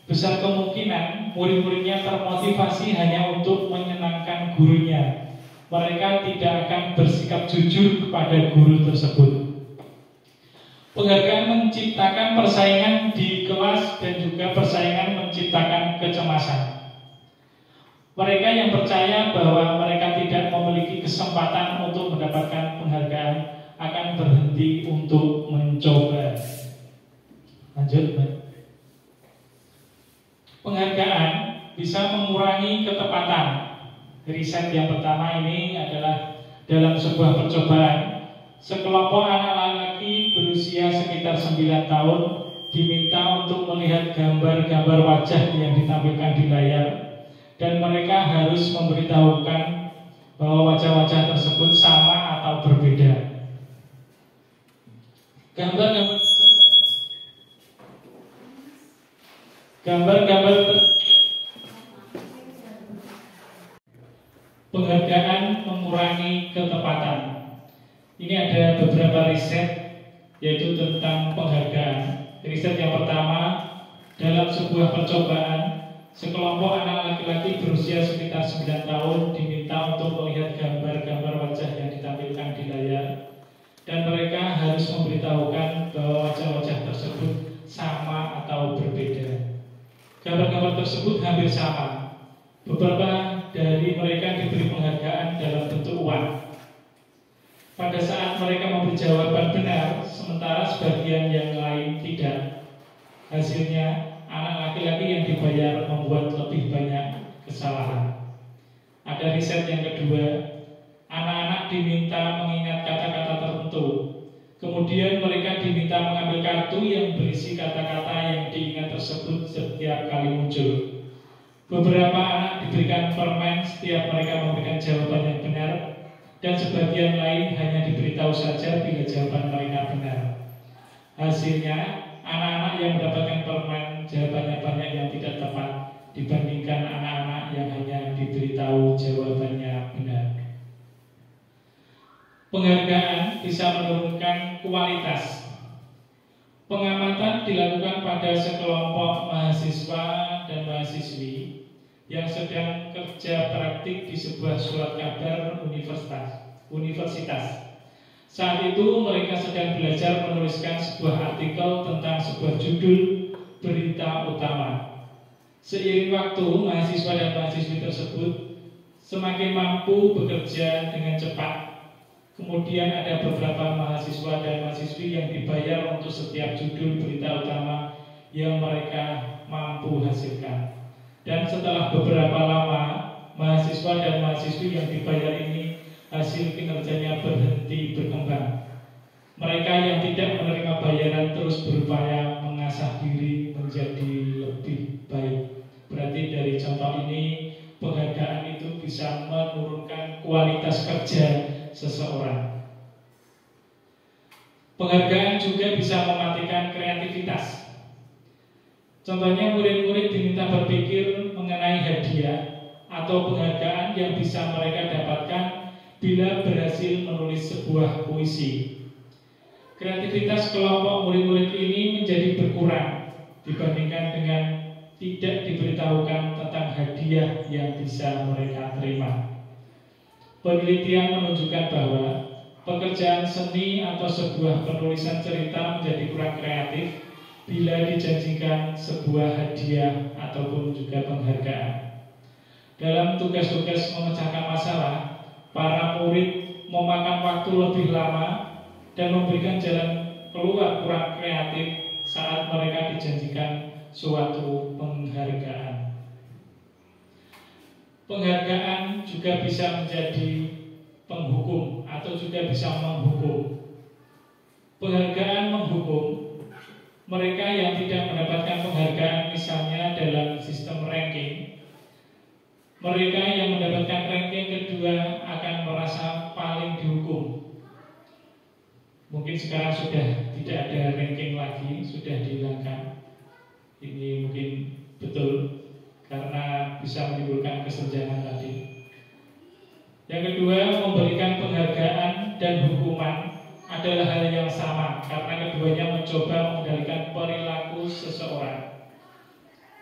[SPEAKER 3] besar kemungkinan murid-muridnya termotivasi hanya untuk menyenangkan gurunya. Mereka tidak akan bersikap jujur kepada guru tersebut. Penghargaan menciptakan persaingan di kelas dan juga persaingan menciptakan kecemasan. Mereka yang percaya bahwa mereka tidak memiliki kesempatan untuk mendapatkan penghargaan akan berhenti untuk mencoba. Lanjut, Mbak. Penghargaan bisa mengurangi ketepatan. Riset yang pertama ini adalah dalam sebuah percobaan, sekelompok anak laki berusia sekitar 9 tahun diminta untuk melihat gambar-gambar wajah yang ditampilkan di layar, dan mereka harus memberitahukan bahwa wajah-wajah tersebut sama atau berbeda. Gambar-gambar penghargaan mengurangi ketepatan. Ini ada beberapa riset yaitu tentang penghargaan. Riset yang pertama, dalam sebuah percobaan, sekelompok anak laki-laki berusia sekitar 9 tahun diminta untuk melihat gambar-gambar wajah yang ditampilkan di layar, dan mereka harus memberitahukan bahwa wajah-wajah tersebut sama atau berbeda. Gambar-gambar tersebut hampir sama. Beberapa dari mereka diberi penghargaan dalam bentuk uang. Pada saat mereka memberi jawaban benar, sementara sebagian yang lain tidak. Hasilnya, anak laki-laki yang dibayar membuat lebih banyak kesalahan. Ada riset yang kedua, anak-anak diminta mengingat kata-kata tertentu. Kemudian mereka diminta mengambil kartu yang berisi kata-kata yang diingat tersebut setiap kali muncul. Beberapa anak diberikan permen setiap mereka memberikan jawaban yang benar, dan sebagian lain hanya diberitahu saja bila jawaban mereka benar. Hasilnya, anak-anak yang mendapatkan permen jawabannya banyak yang tidak tepat dibandingkan anak-anak yang hanya diberitahu jawabannya benar. Penghargaan bisa menurunkan kualitas. Pengamatan dilakukan pada sekelompok mahasiswa dan mahasiswi yang sedang kerja praktik di sebuah surat kabar universitas. Saat itu mereka sedang belajar menuliskan sebuah artikel tentang sebuah judul berita utama. Seiring waktu, mahasiswa dan mahasiswi tersebut semakin mampu bekerja dengan cepat. Kemudian ada beberapa mahasiswa dan mahasiswi yang dibayar untuk setiap judul berita utama yang mereka mampu hasilkan. Dan setelah beberapa lama, mahasiswa dan mahasiswi yang dibayar ini hasil kinerjanya berhenti berkembang. Mereka yang tidak menerima bayaran terus berupaya mengasah diri menjadi lebih baik. Berarti dari contoh ini, penghargaan itu bisa menurunkan kualitas kerja seseorang. Penghargaan juga bisa mematikan kreativitas. Contohnya, murid-murid diminta berpikir mengenai hadiah atau penghargaan yang bisa mereka dapatkan bila berhasil menulis sebuah puisi. Kreativitas kelompok murid-murid ini menjadi berkurang dibandingkan dengan tidak diberitahukan tentang hadiah yang bisa mereka terima. Penelitian menunjukkan bahwa pekerjaan seni atau sebuah penulisan cerita menjadi kurang kreatif bila dijanjikan sebuah hadiah ataupun juga penghargaan. Dalam tugas-tugas memecahkan masalah, para murid memakan waktu lebih lama dan memberikan jalan keluar kurang kreatif saat mereka dijanjikan suatu penghargaan. Penghargaan juga bisa menjadi penghukum atau juga bisa menghukum. Penghargaan menghukum mereka yang tidak mendapatkan penghargaan, misalnya dalam sistem ranking. Mereka yang mendapatkan ranking kedua akan merasa paling dihukum. Mungkin sekarang sudah tidak ada ranking lagi, sudah dihilangkan. Ini mungkin betul karena bisa menimbulkan kesenjangan tadi. Yang kedua, memberikan penghargaan dan hukuman adalah hal yang sama karena keduanya mencoba mengendalikan perilaku seseorang.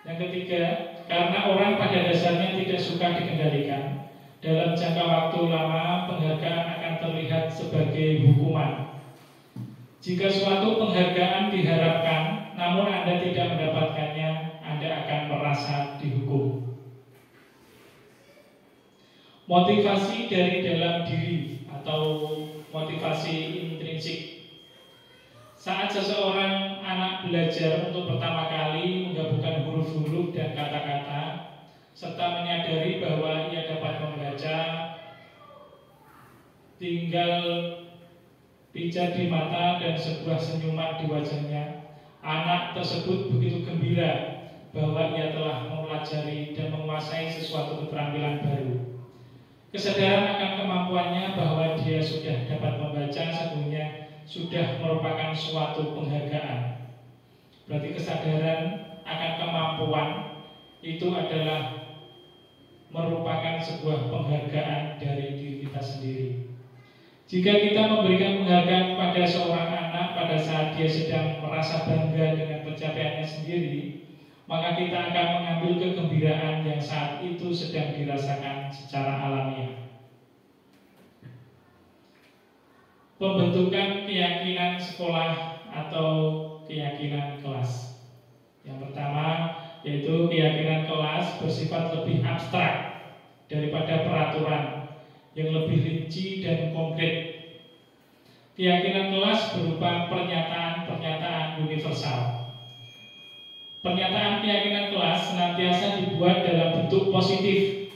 [SPEAKER 3] Yang ketiga, karena orang pada dasarnya tidak suka dikendalikan, dalam jangka waktu lama penghargaan akan terlihat sebagai hukuman. Jika suatu penghargaan diharapkan, namun Anda tidak mendapatkannya, Anda akan merasa dihukum. Motivasi dari dalam diri atau motivasi intrinsik. Saat seseorang anak belajar untuk pertama kali menggabungkan huruf-huruf dan kata-kata, serta menyadari bahwa ia dapat membaca, tinggal pijar di mata dan sebuah senyuman di wajahnya, anak tersebut begitu gembira bahwa ia telah mempelajari dan menguasai sesuatu keterampilan baru. Kesadaran akan kemampuannya bahwa dia sudah dapat membaca sesungguhnya sudah merupakan suatu penghargaan. Berarti kesadaran akan kemampuan itu adalah merupakan sebuah penghargaan dari diri kita sendiri. Jika kita memberikan penghargaan pada seorang anak pada saat dia sedang merasa bangga dengan pencapaiannya sendiri, maka kita akan mengambil kegembiraan yang saat itu sedang dirasakan secara alamiah. Pembentukan keyakinan sekolah atau keyakinan kelas. Yang pertama yaitu keyakinan kelas bersifat lebih abstrak daripada peraturan yang lebih rinci dan konkret. Keyakinan kelas berupa pernyataan-pernyataan universal. Pernyataan keyakinan kelas senantiasa dibuat dalam bentuk positif.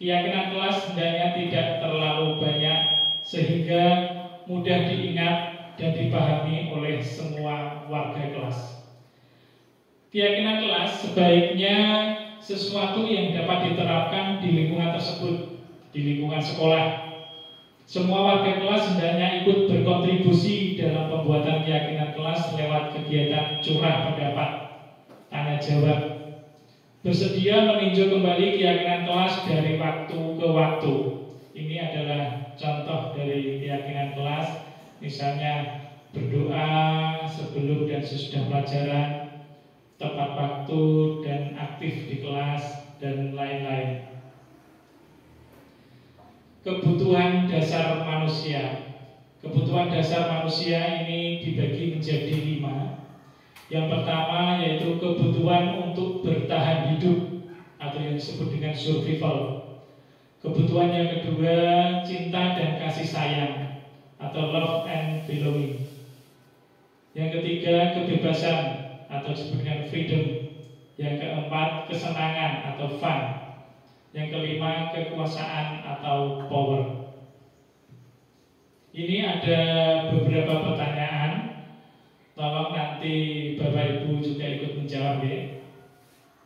[SPEAKER 3] Keyakinan kelas hendaknya tidak terlalu banyak sehingga mudah diingat dan dipahami oleh semua warga kelas. Keyakinan kelas sebaiknya sesuatu yang dapat diterapkan di lingkungan tersebut, di lingkungan sekolah. Semua warga kelas hendaknya ikut berkontribusi dalam pembuatan keyakinan kelas lewat kegiatan curah pendapat, tanya jawab, bersedia meninjau kembali keyakinan kelas dari waktu ke waktu. Ini adalah contoh dari keyakinan kelas, misalnya berdoa sebelum dan sesudah pelajaran, tepat waktu dan aktif di kelas, dan lain-lain. Kebutuhan dasar manusia. Kebutuhan dasar manusia ini dibagi menjadi 5. Yang pertama yaitu kebutuhan untuk bertahan hidup atau yang disebut dengan survival. Kebutuhan yang kedua cinta dan kasih sayang atau love and belonging. Yang ketiga kebebasan atau disebut dengan freedom. Yang keempat kesenangan atau fun. Yang kelima kekuasaan atau power. Ini ada beberapa pertanyaan. Tolong nanti Bapak Ibu juga ikut menjawab ya.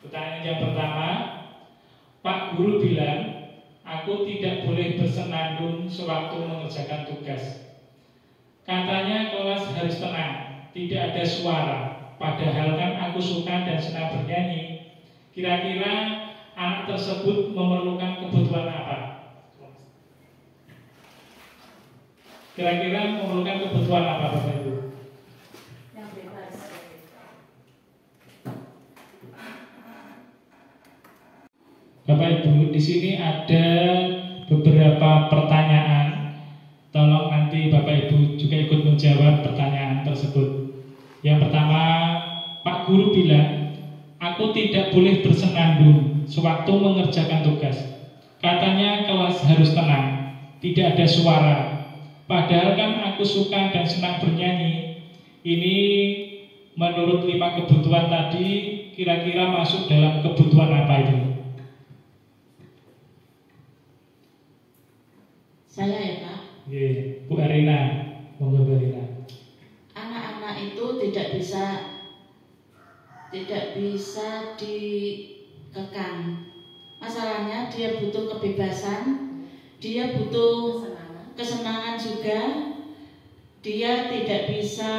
[SPEAKER 3] Pertanyaan yang pertama, Pak Guru bilang aku tidak boleh bersenandung sewaktu mengerjakan tugas. Katanya kelas harus tenang, tidak ada suara. Padahal kan aku suka dan senang bernyanyi. Kira-kira anak tersebut memerlukan kebutuhan apa? Kira-kira memerlukan kebutuhan apa Bapak Ibu?
[SPEAKER 4] Yang bebas.
[SPEAKER 3] Bapak Ibu, di sini ada beberapa pertanyaan. Tolong nanti Bapak Ibu juga ikut menjawab pertanyaan tersebut. Yang pertama, Pak Guru bilang, aku tidak boleh bersenandung sewaktu mengerjakan tugas. Katanya kelas harus tenang, tidak ada suara. Padahal kan aku suka dan senang bernyanyi. Ini menurut 5 kebutuhan tadi kira-kira masuk dalam kebutuhan apa itu?
[SPEAKER 1] Saya ya Pak.
[SPEAKER 3] Bu Arina, monggo Bu Arina.
[SPEAKER 1] Anak-anak itu tidak bisa dikekang. Masalahnya dia butuh kebebasan, dia butuh kesenangan juga. Dia tidak bisa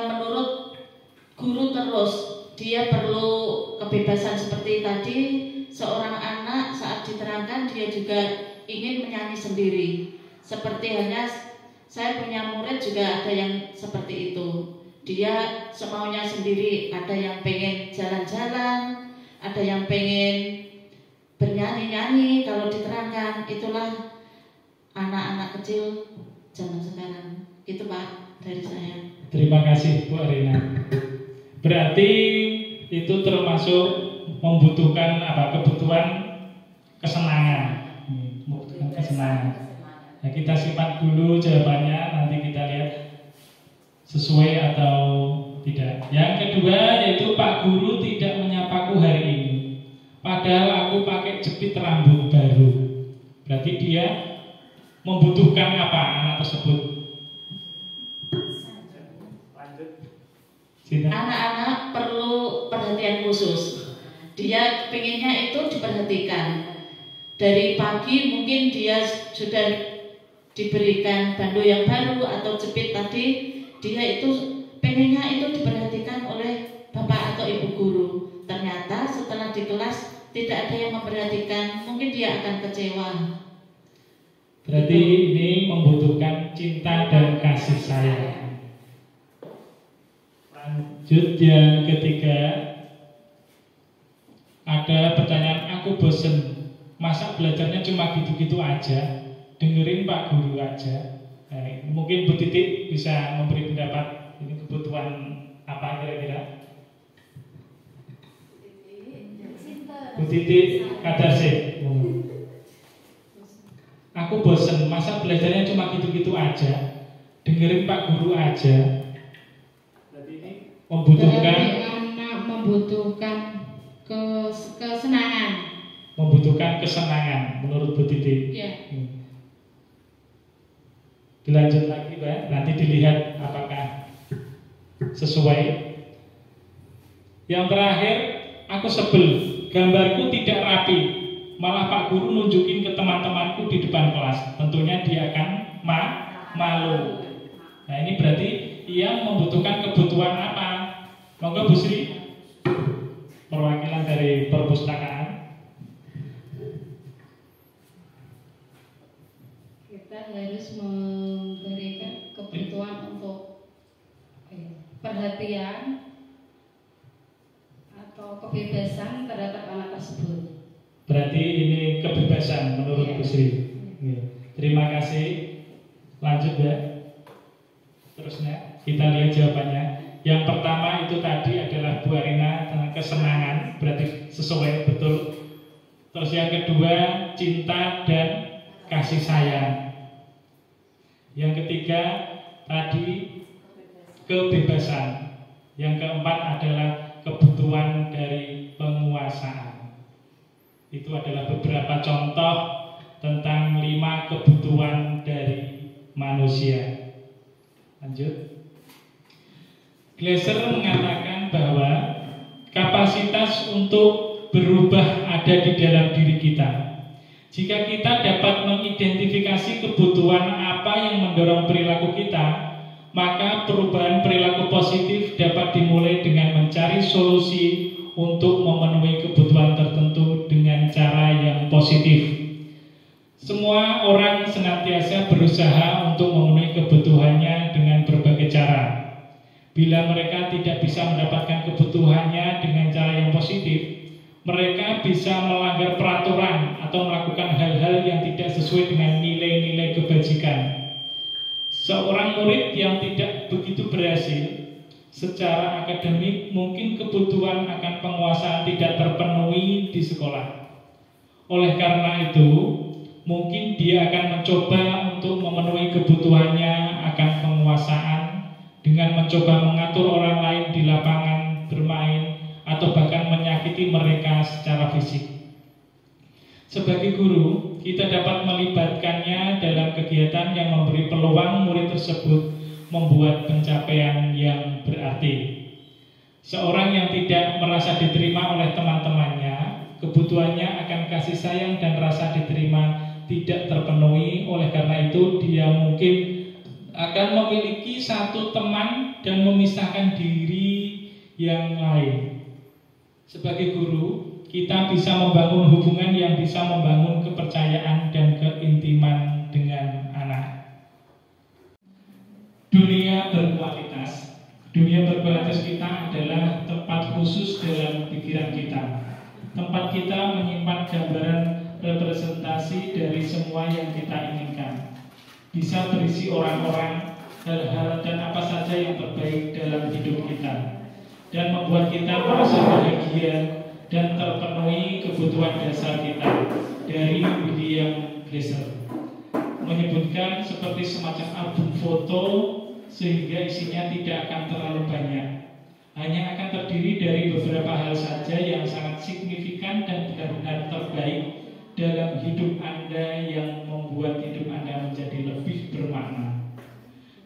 [SPEAKER 1] menurut guru terus. Dia perlu kebebasan seperti tadi. Seorang anak saat diterangkan dia juga ingin menyanyi sendiri. Seperti halnya saya punya murid juga ada yang seperti itu. Dia semaunya sendiri, ada yang pengen jalan-jalan, ada yang pengen bernyanyi-nyanyi kalau diterangkan. Itulah anak-anak kecil zaman sekarang. Itu Pak dari saya.
[SPEAKER 3] Terima kasih Bu Arina. Berarti itu termasuk membutuhkan kebutuhan kesenangan. Membutuhkan kesenangan. Nah, kita simak dulu jawabannya, nanti kita lihat sesuai atau tidak. Yang kedua yaitu Pak Guru tidak menyapaku hari ini. Padahal aku pakai jepit rambut baru. Berarti dia membutuhkan apa anak tersebut?
[SPEAKER 1] Anak-anak perlu perhatian khusus. Dia pengennya itu diperhatikan. Dari pagi mungkin dia sudah diberikan bando yang baru atau jepit tadi, dia itu pengennya itu diperhatikan oleh bapak atau ibu guru. Ternyata setelah di kelas tidak ada yang memperhatikan, mungkin dia akan kecewa.
[SPEAKER 3] Berarti ini membutuhkan cinta dan kasih sayang. Lanjut yang ketiga, ada pertanyaan, aku bosen, masa belajarnya cuma gitu-gitu aja, dengerin Pak Guru aja. Mungkin Bu Titik bisa memberi pendapat, ini kebutuhan apa kira-kira? Bu Titik Kadarse. Aku bosen, masa belajarnya cuma gitu-gitu aja, dengerin Pak Guru aja. Berarti ini membutuhkan
[SPEAKER 1] kesenangan.
[SPEAKER 3] Membutuhkan kesenangan menurut Bu Titik.
[SPEAKER 1] Ya.
[SPEAKER 3] Dilanjut lagi Mbak, nanti dilihat apakah sesuai. Yang terakhir, aku sebel, gambarku tidak rapi. Malah Pak Guru nunjukin ke teman-temanku di depan kelas. Tentunya dia akan malu. Nah ini berarti ia membutuhkan kebutuhan apa? Monggo Bu Sri, perwakilan dari perpustakaan.
[SPEAKER 5] Kita harus memberikan kebutuhan untuk perhatian atau kebebasan terhadap anak tersebut.
[SPEAKER 3] Berarti ini kebebasan menurut Bu Sri. Terima kasih. Lanjut ya. Terusnya kita lihat jawabannya. Yang pertama itu tadi adalah Bu Arina tentang kesenangan, berarti sesuai betul. Terus yang kedua cinta dan kasih sayang. Yang ketiga tadi kebebasan. Yang keempat adalah kebutuhan dari penguasaan. Itu adalah beberapa contoh tentang 5 kebutuhan dari manusia. Lanjut. Glaser mengatakan bahwa kapasitas untuk berubah ada di dalam diri kita. Jika kita dapat mengidentifikasi kebutuhan apa yang mendorong perilaku kita, maka perubahan perilaku positif dapat dimulai dengan mencari solusi untuk memenuhi kebutuhan tertentu dengan cara yang positif. Semua orang senantiasa berusaha untuk memenuhi kebutuhannya dengan berbagai cara. Bila mereka tidak bisa mendapatkan kebutuhannya dengan cara yang positif, mereka bisa melanggar peraturan atau melakukan hal-hal yang tidak sesuai dengan nilai-nilai kebajikan. Seorang murid yang tidak begitu berhasil secara akademik, mungkin kebutuhan akan penguasaan tidak terpenuhi di sekolah. Oleh karena itu, mungkin dia akan mencoba untuk memenuhi kebutuhannya akan penguasaan dengan mencoba mengatur orang lain di lapangan bermain atau bahkan menyakiti mereka secara fisik. Sebagai guru, kita dapat melibatkannya dalam kegiatan yang memberi peluang murid tersebut membuat pencapaian yang berarti. Seorang yang tidak merasa diterima oleh teman-temannya, kebutuhannya akan kasih sayang dan rasa diterima tidak terpenuhi. Oleh karena itu, dia mungkin akan memiliki satu teman dan memisahkan diri yang lain. Sebagai guru, kita bisa membangun hubungan yang bisa membangun kepercayaan dan keintiman dengan anak. Dunia berkualitas. Dunia berkualitas kita adalah tempat khusus dalam pikiran kita. Tempat kita menyimpan gambaran representasi dari semua yang kita inginkan. Bisa berisi orang-orang, hal-hal dan apa saja yang terbaik dalam hidup kita, dan membuat kita merasa bahagia dan terpenuhi kebutuhan dasar kita. Dari William Glasser menyebutkan seperti semacam album foto, sehingga isinya tidak akan terlalu banyak, hanya akan terdiri dari beberapa hal saja yang sangat signifikan dan benar-benar terbaik dalam hidup Anda yang membuat hidup Anda menjadi lebih bermakna.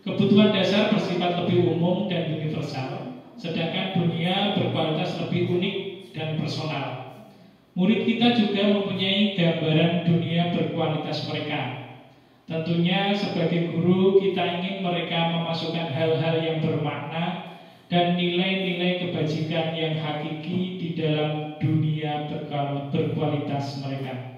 [SPEAKER 3] Kebutuhan dasar bersifat lebih umum dan universal, sedangkan dunia berkualitas lebih unik dan personal. Murid kita juga mempunyai gambaran dunia berkualitas mereka. Tentunya sebagai guru kita ingin mereka memasukkan hal-hal yang bermakna dan nilai-nilai kebajikan yang hakiki di dalam dunia berkualitas mereka.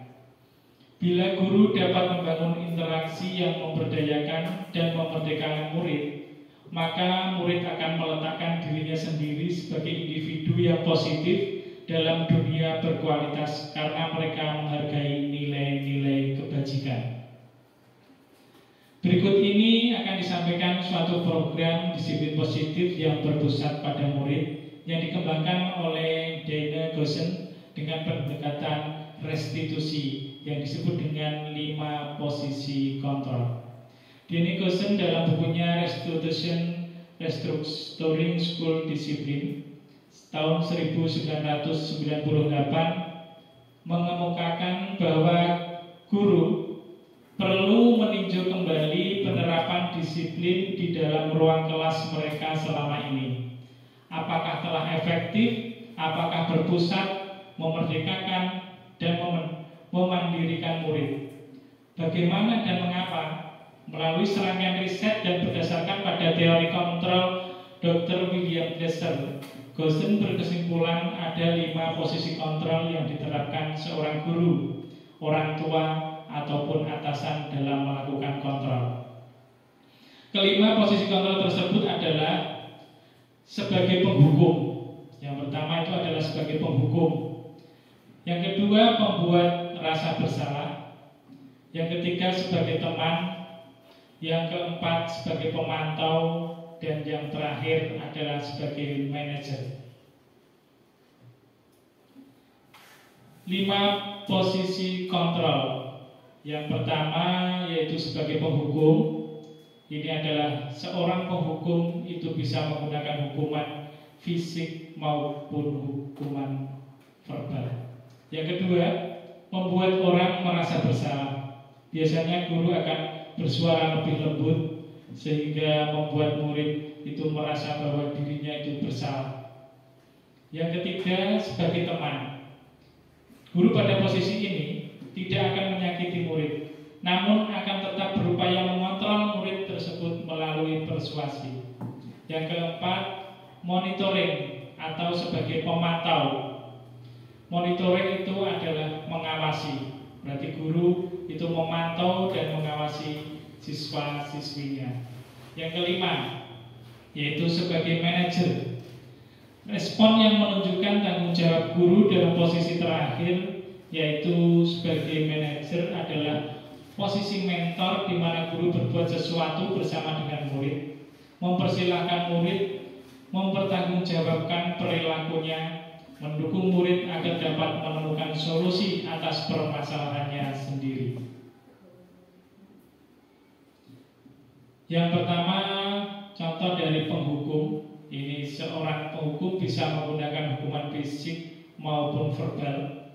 [SPEAKER 3] Bila guru dapat membangun interaksi yang memberdayakan dan memerdekakan murid, maka murid akan meletakkan dirinya sendiri sebagai individu yang positif dalam dunia berkualitas karena mereka menghargai nilai-nilai kebajikan. Berikut ini akan disampaikan suatu program disiplin positif yang berpusat pada murid yang dikembangkan oleh Dana Gosen dengan pendekatan restitusi yang disebut dengan 5 posisi kontrol. Dana Gosen dalam bukunya Restoring School Discipline tahun 1998 mengemukakan bahwa guru perlu meninjau kembali penerapan disiplin di dalam ruang kelas mereka selama ini. Apakah telah efektif, apakah berpusat, memerdekakan, dan memandirikan murid. Bagaimana dan mengapa? Melalui serangkaian riset dan berdasarkan pada teori kontrol Dr. William Glasser, Gosen berkesimpulan ada 5 posisi kontrol yang diterapkan seorang guru, orang tua, ataupun atasan dalam melakukan kontrol. Kelima posisi kontrol tersebut adalah sebagai penghukum. Yang pertama itu adalah sebagai penghukum. Yang kedua, membuat rasa bersalah. Yang ketiga, sebagai teman. Yang keempat, sebagai pemantau. Dan yang terakhir adalah sebagai manajer. 5 posisi kontrol. Yang pertama yaitu sebagai penghukum. Ini adalah seorang penghukum itu bisa menggunakan hukuman fisik maupun hukuman verbal. Yang kedua, membuat orang merasa bersalah. Biasanya guru akan bersuara lebih lembut sehingga membuat murid itu merasa bahwa dirinya itu bersalah. Yang ketiga, sebagai teman. Guru pada posisi ini tidak akan menyakiti murid, namun akan tetap berupaya mengontrol murid tersebut melalui persuasi. Yang keempat, monitoring atau sebagai pemantau. Monitoring itu adalah mengawasi. Berarti guru itu memantau dan mengawasi siswa-siswinya. Yang kelima, yaitu sebagai manajer. Respon yang menunjukkan tanggung jawab guru dalam posisi terakhir, yaitu sebagai manajer, adalah posisi mentor di mana guru berbuat sesuatu bersama dengan murid, mempersilahkan murid, mempertanggungjawabkan perilakunya, mendukung murid agar dapat menemukan solusi atas permasalahannya sendiri. Yang pertama, contoh dari penghukum. Ini seorang penghukum bisa menggunakan hukuman fisik maupun verbal.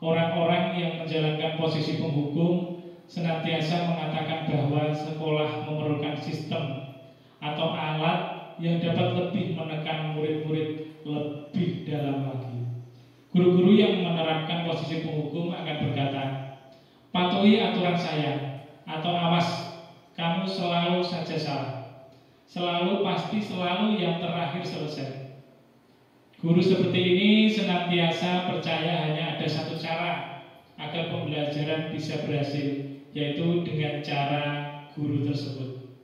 [SPEAKER 3] Orang-orang yang menjalankan posisi penghukum senantiasa mengatakan bahwa sekolah memerlukan sistem atau alat yang dapat lebih menekan murid-murid lebih dalam lagi. Guru-guru yang menerapkan posisi penghukum akan berkata, "Patuhi aturan saya," atau "Awas, kamu selalu saja salah. Selalu pasti selalu yang terakhir selesai." Guru seperti ini senantiasa percaya hanya ada satu cara agar pembelajaran bisa berhasil, yaitu dengan cara guru tersebut.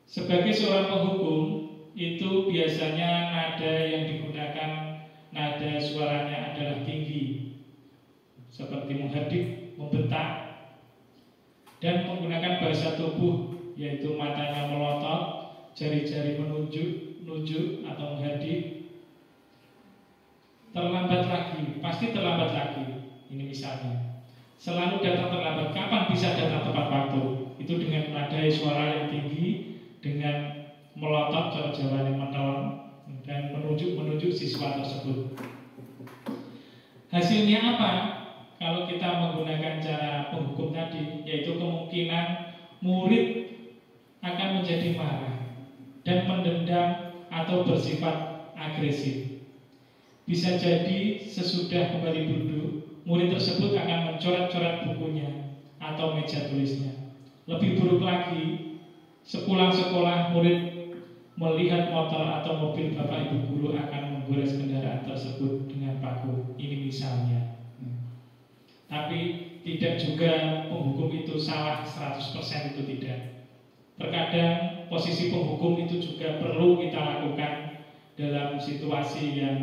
[SPEAKER 3] Sebagai seorang penghukum, itu biasanya nada yang digunakan, nada suaranya adalah tinggi, seperti menghadik, membentak, dan menggunakan bahasa tubuh, yaitu matanya melotot, jari-jari menunjuk atau menghadik. Terlambat lagi, pasti terlambat lagi. Ini misalnya, selalu datang terlambat. Kapan bisa datang tepat waktu? Itu dengan nada suara yang tinggi, dengan melotot, cara Jawanya menelan, dan menunjuk siswa tersebut. Hasilnya apa? Kalau kita menggunakan cara penghukum tadi, yaitu kemungkinan murid akan menjadi marah dan mendendam atau bersifat agresif. Bisa jadi sesudah kembali duduk, murid tersebut akan mencoret-coret bukunya atau meja tulisnya. Lebih buruk lagi, sepulang sekolah murid melihat motor atau mobil bapak ibu guru akan menggores kendaraan tersebut dengan paku. Ini misalnya. Tapi tidak juga penghukum itu salah 100%, itu tidak. Terkadang posisi penghukum itu juga perlu kita lakukan dalam situasi yang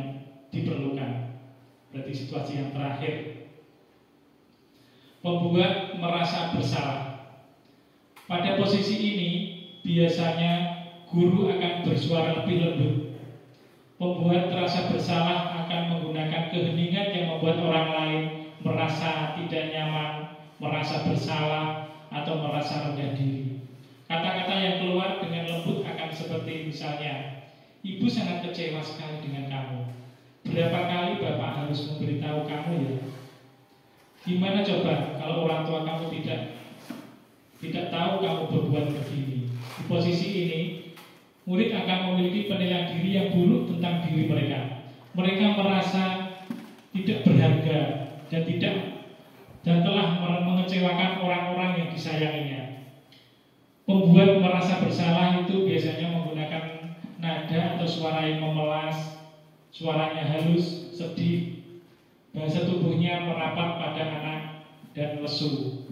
[SPEAKER 3] diperlukan. Berarti situasi yang terakhir. Membuat merasa bersalah. Pada posisi ini biasanya guru akan bersuara lebih lembut. Membuat terasa bersalah akan menggunakan keheningan yang membuat orang lain merasa tidak nyaman, merasa bersalah, atau merasa rendah diri. Kata-kata yang keluar dengan lembut akan seperti misalnya, "Ibu sangat kecewa sekali dengan kamu. Berapa kali Bapak harus memberitahu kamu ya? Gimana coba kalau orang tua kamu tidak tahu kamu berbuat begini?" Di posisi ini, murid akan memiliki penilaian diri yang buruk tentang diri mereka. Mereka merasa tidak berharga dan telah mengecewakan orang-orang yang disayanginya. Pembuat merasa bersalah itu biasanya menggunakan nada atau suara yang memelas, suaranya halus, sedih, bahasa tubuhnya merapat pada anak dan lesu.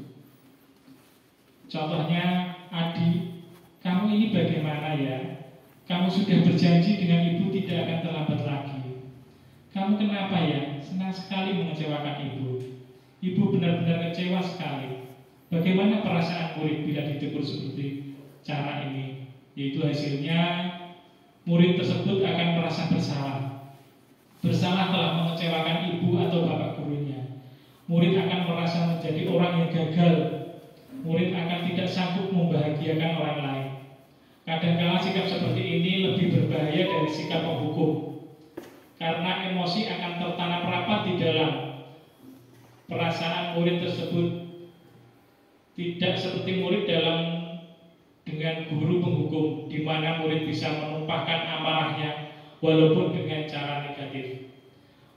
[SPEAKER 3] Contohnya, "Adi, kamu ini bagaimana ya? Kamu sudah berjanji dengan ibu tidak akan terlambat lagi. Kamu kenapa ya? Senang sekali mengecewakan ibu. Ibu benar-benar kecewa sekali." Bagaimana perasaan murid bila ditegur seperti cara ini? Yaitu hasilnya murid tersebut akan merasa bersalah. Bersalah telah mengecewakan ibu atau bapak gurunya. Murid akan merasa menjadi orang yang gagal. Murid akan tidak sanggup membahagiakan orang lain. Kadang-kala sikap seperti ini lebih berbahaya dari sikap penghukum, karena emosi akan tertanam rapat di dalam perasaan murid tersebut. Tidak seperti murid dengan guru penghukum, di mana murid bisa menumpahkan amarahnya walaupun dengan cara negatif.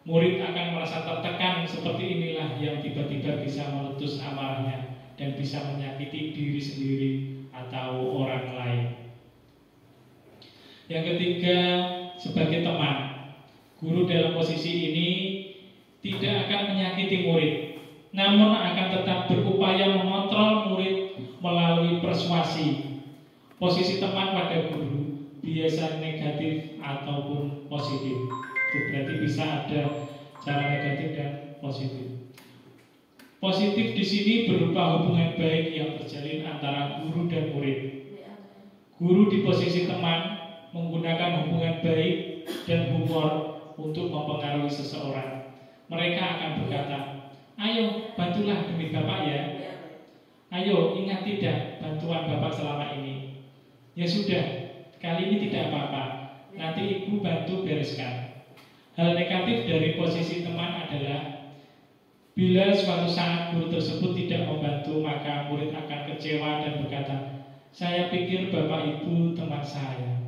[SPEAKER 3] Murid akan merasa tertekan. Seperti inilah yang tiba-tiba bisa meletus amarahnya dan bisa menyakiti diri sendiri atau orang lain. Yang ketiga, sebagai teman, guru dalam posisi ini tidak akan menyakiti murid, namun akan tetap berupaya mengontrol murid melalui persuasi, Posisi teman pada guru biasa negatif ataupun positif. Itu berarti bisa ada cara negatif dan positif. Positif di sini berupa hubungan baik yang terjalin antara guru dan murid. Guru di posisi teman menggunakan hubungan baik dan humor untuk mempengaruhi seseorang. Mereka akan berkata, ayo bantulah demi Bapak ya. Ayo ingat tidak bantuan Bapak selama ini. Ya sudah, kali ini tidak apa-apa. Nanti Ibu bantu bereskan. Hal negatif dari posisi teman adalah bila suatu saat guru tersebut tidak membantu, maka murid akan kecewa dan berkata, saya pikir Bapak Ibu teman saya.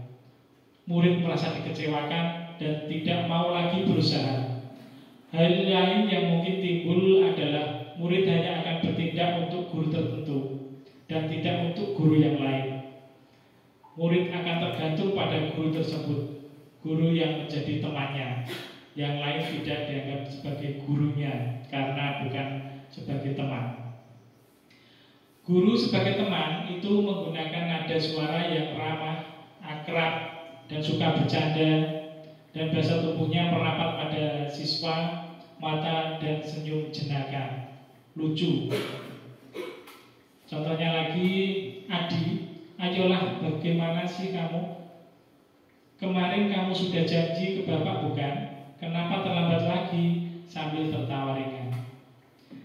[SPEAKER 3] Murid merasa dikecewakan dan tidak mau lagi berusaha. Hal lain yang mungkin timbul adalah murid hanya akan bertindak untuk guru tertentu dan tidak untuk guru yang lain. Murid akan tergantung pada guru tersebut, guru yang menjadi temannya. Yang lain tidak dianggap sebagai gurunya karena bukan sebagai teman. Guru sebagai teman itu menggunakan nada suara yang ramah, akrab, dan suka bercanda, dan bahasa tubuhnya merapat pada siswa, mata dan senyum jenaka, lucu. Contohnya lagi, Adi, ayolah bagaimana sih kamu? Kemarin kamu sudah janji ke Bapak bukan? Kenapa terlambat lagi? Sambil tertawa ringan.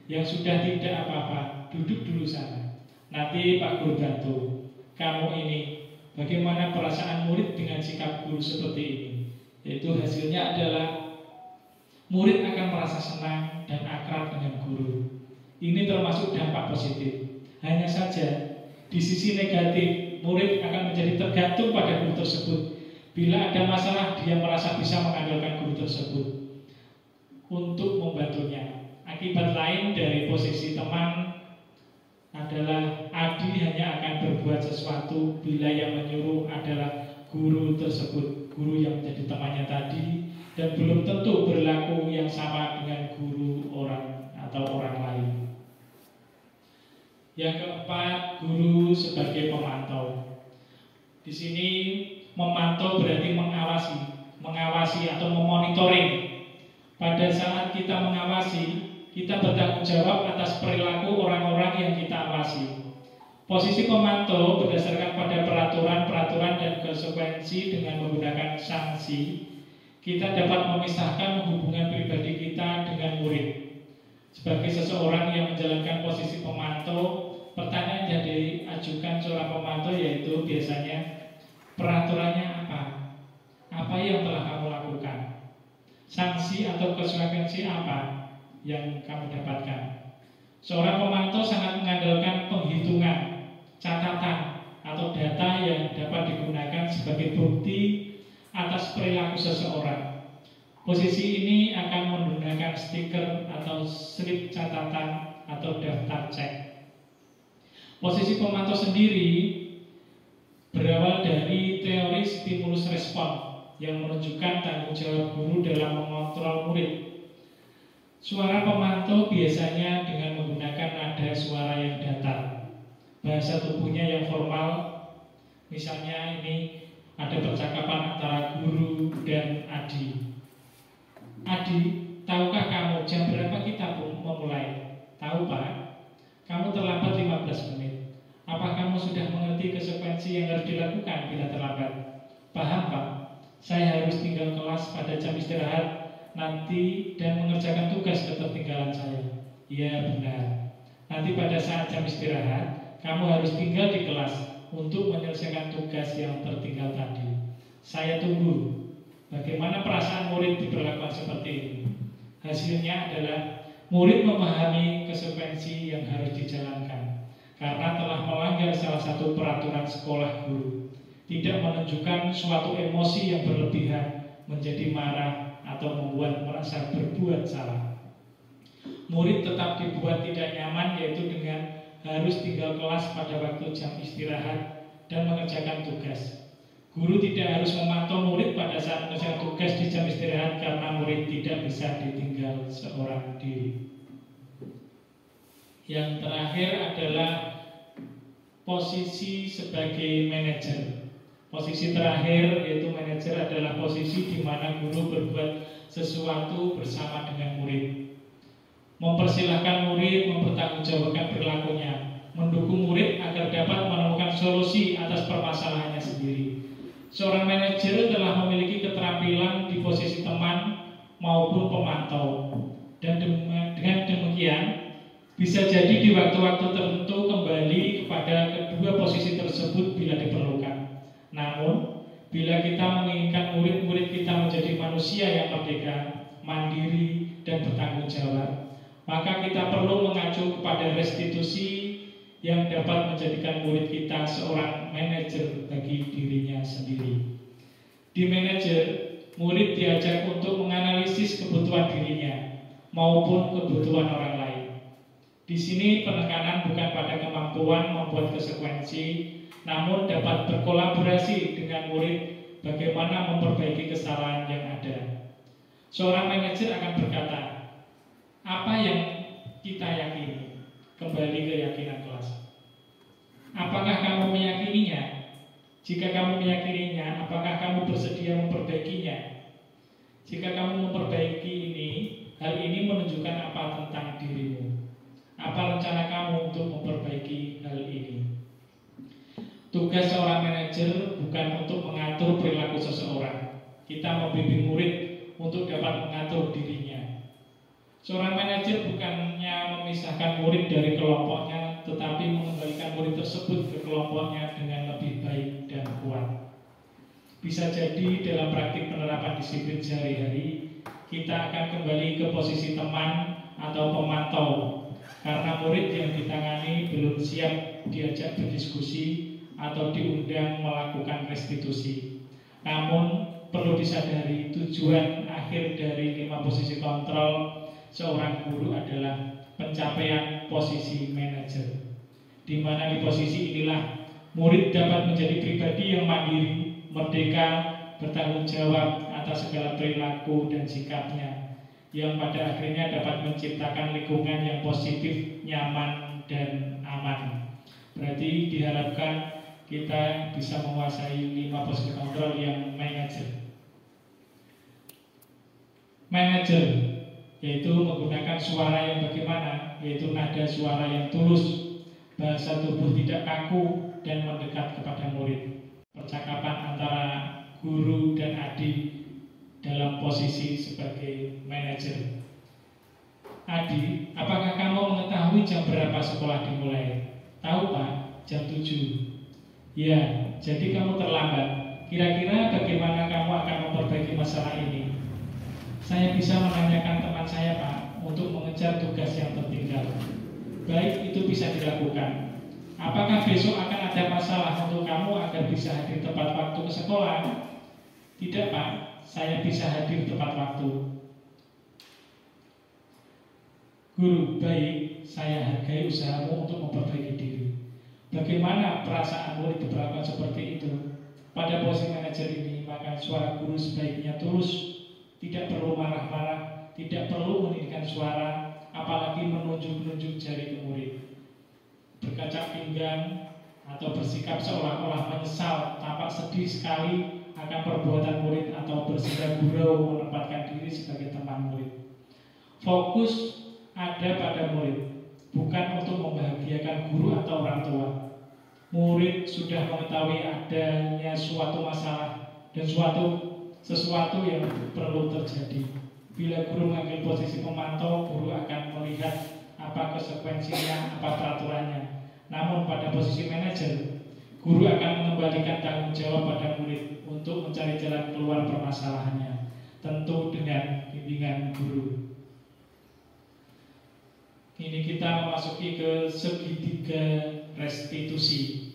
[SPEAKER 3] Yang sudah tidak apa-apa, duduk dulu sana. Nanti Pak Guru bantu. Kamu ini, bagaimana perasaan murid dengan sikap guru seperti ini? Yaitu hasilnya adalah murid akan merasa senang dan akrab dengan guru. Ini termasuk dampak positif. Hanya saja di sisi negatif, murid akan menjadi tergantung pada guru tersebut. Bila ada masalah, dia merasa bisa mengandalkan guru tersebut untuk membantunya. Akibat lain dari posisi teman adalah Adi hanya akan berbuat sesuatu bila yang menyuruh adalah guru tersebut, guru yang menjadi temannya tadi, dan belum tentu berlaku yang sama dengan guru orang atau orang lain. Yang keempat, guru sebagai pemantau. Di sini memantau berarti mengawasi atau memonitoring. Pada saat kita mengawasi, kita bertanggung jawab atas perilaku orang-orang yang kita awasi. Posisi pemantau berdasarkan pada peraturan-peraturan dan konsekuensi dengan menggunakan sanksi. Kita dapat memisahkan hubungan pribadi kita dengan murid. Sebagai seseorang yang menjalankan posisi pemantau, pertanyaan yang diajukan seorang pemantau yaitu biasanya, peraturannya apa? Apa yang telah kamu lakukan? Sanksi atau konsekuensi apa yang kamu dapatkan? Seorang pemantau sangat mengandalkan penghitungan, catatan, atau data yang dapat digunakan sebagai bukti atas perilaku seseorang. Posisi ini akan menggunakan stiker atau slip catatan atau daftar cek. Posisi pemantau sendiri berawal dari teori stimulus respon yang menunjukkan tanggung jawab guru dalam mengontrol murid. Suara pemantau biasanya dengan menggunakan nada suara yang datar, bahasa tubuhnya yang formal. Misalnya ini ada percakapan antara guru dan Adi. Adi, tahukah kamu jam berapa kita memulai? Tahu Pak, kamu terlambat 15 menit. Apa kamu sudah mengerti konsekuensi yang harus dilakukan bila terlambat? Paham Pak, saya harus tinggal kelas pada jam istirahat nanti dan mengerjakan tugas ketertinggalan saya. Iya benar. Nanti pada saat jam istirahat, kamu harus tinggal di kelas untuk menyelesaikan tugas yang tertinggal tadi. Saya tunggu. Bagaimana perasaan murid diperlakukan seperti ini? Hasilnya adalah murid memahami konsekuensi yang harus dijalankan karena telah melanggar salah satu peraturan sekolah guru. Tidak menunjukkan suatu emosi yang berlebihan, menjadi marah atau membuat merasa berbuat salah. Murid tetap dibuat tidak nyaman, yaitu dengan harus tinggal kelas pada waktu jam istirahat dan mengerjakan tugas. Guru tidak harus memantau murid pada saat mengerjakan tugas di jam istirahat karena murid tidak bisa ditinggal seorang diri. Yang terakhir adalah posisi sebagai manajer. Posisi terakhir yaitu manajer adalah posisi di mana guru berbuat sesuatu bersama dengan murid. Mempersilahkan murid mempertanggungjawabkan perilakunya, mendukung murid agar dapat menemukan solusi atas permasalahannya sendiri. Seorang manajer telah memiliki keterampilan di posisi teman maupun pemantau, dan dengan demikian bisa jadi di waktu-waktu tertentu kembali kepada kedua posisi tersebut bila diperlukan. Namun, bila kita menginginkan murid-murid kita menjadi manusia yang merdeka, mandiri, dan bertanggung jawab, maka kita perlu mengacu kepada restitusi yang dapat menjadikan murid kita seorang manajer bagi dirinya sendiri. Di manajer, murid diajak untuk menganalisis kebutuhan dirinya maupun kebutuhan orang lain. Di sini penekanan bukan pada kemampuan membuat konsekuensi, namun dapat berkolaborasi dengan murid bagaimana memperbaiki kesalahan yang ada. Seorang manajer akan berkata, apa yang kita yakini? Kembali ke keyakinan kelas. Apakah kamu meyakininya? Jika kamu meyakininya, apakah kamu bersedia memperbaikinya? Jika kamu memperbaiki ini, hal ini menunjukkan apa tentang dirimu? Apa rencana kamu untuk memperbaiki hal ini? Tugas seorang manajer bukan untuk mengatur perilaku seseorang. Kita membimbing murid untuk dapat mengatur dirinya. Seorang manajer bukannya memisahkan murid dari kelompoknya, tetapi mengembalikan murid tersebut ke kelompoknya dengan lebih baik dan kuat. Bisa jadi dalam praktik penerapan disiplin sehari-hari, kita akan kembali ke posisi teman atau pemantau, karena murid yang ditangani belum siap diajak berdiskusi atau diundang melakukan restitusi. Namun perlu disadari tujuan akhir dari 5 posisi kontrol seorang guru adalah pencapaian posisi manajer, di mana di posisi inilah murid dapat menjadi pribadi yang mandiri, merdeka, bertanggung jawab atas segala perilaku dan sikapnya, yang pada akhirnya dapat menciptakan lingkungan yang positif, nyaman, dan aman. Berarti diharapkan kita bisa menguasai 5 posisi kontrol yang manajer. Manajer yaitu menggunakan suara yang bagaimana, yaitu nada suara yang tulus, bahasa tubuh tidak kaku dan mendekat kepada murid. Percakapan antara guru dan adik dalam posisi sebagai manajer. Adi, apakah kamu mengetahui jam berapa sekolah dimulai? Tahu Pak, jam 7. Ya, jadi kamu terlambat. Kira-kira bagaimana kamu akan memperbaiki masalah ini? Saya bisa menanyakan teman saya Pak untuk mengejar tugas yang tertinggal. Baik, itu bisa dilakukan. Apakah besok akan ada masalah untuk kamu agar bisa hadir tepat waktu ke sekolah? Tidak Pak, saya bisa hadir tepat waktu. Guru, baik, saya hargai usahamu untuk memperbaiki diri. Bagaimana perasaan murid diperlakukan seperti itu? Pada posisi manajer ini, maka suara guru sebaiknya tulus, tidak perlu marah-marah, tidak perlu meninggikan suara, apalagi menunjuk-nunjuk jari ke murid. Berkaca pinggang atau bersikap seolah-olah menyesal, tampak sedih sekali akan perbuatan murid atau bersikap gurau menempatkan diri sebagai teman murid. Fokus ada pada murid, bukan untuk membahagiakan guru atau orang tua. Murid sudah mengetahui adanya suatu masalah dan sesuatu yang perlu terjadi. Bila guru mengambil posisi pemantau, guru akan melihat apa konsekuensinya, apa peraturannya. Namun pada posisi manajer, guru akan mengembalikan tanggung jawab pada murid untuk mencari jalan keluar permasalahannya, tentu dengan bimbingan guru. Ini kita memasuki ke segitiga restitusi.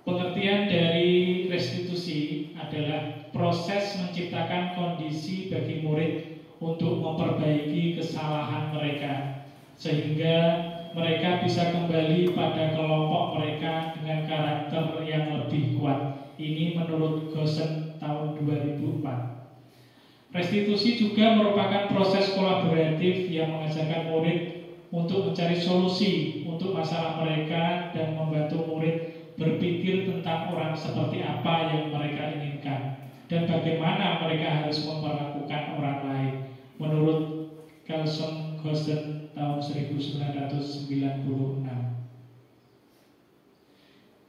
[SPEAKER 3] Pengertian dari restitusi adalah proses menciptakan kondisi bagi murid untuk memperbaiki kesalahan mereka, sehingga mereka bisa kembali pada kelompok mereka dengan karakter yang lebih kuat. Ini menurut Gosen tahun 2004. Restitusi juga merupakan proses kolaboratif yang mengajarkan murid untuk mencari solusi untuk masalah mereka dan membantu murid berpikir tentang orang seperti apa yang mereka inginkan dan bagaimana mereka harus memperlakukan orang lain menurut Carlson Gossen tahun 1996.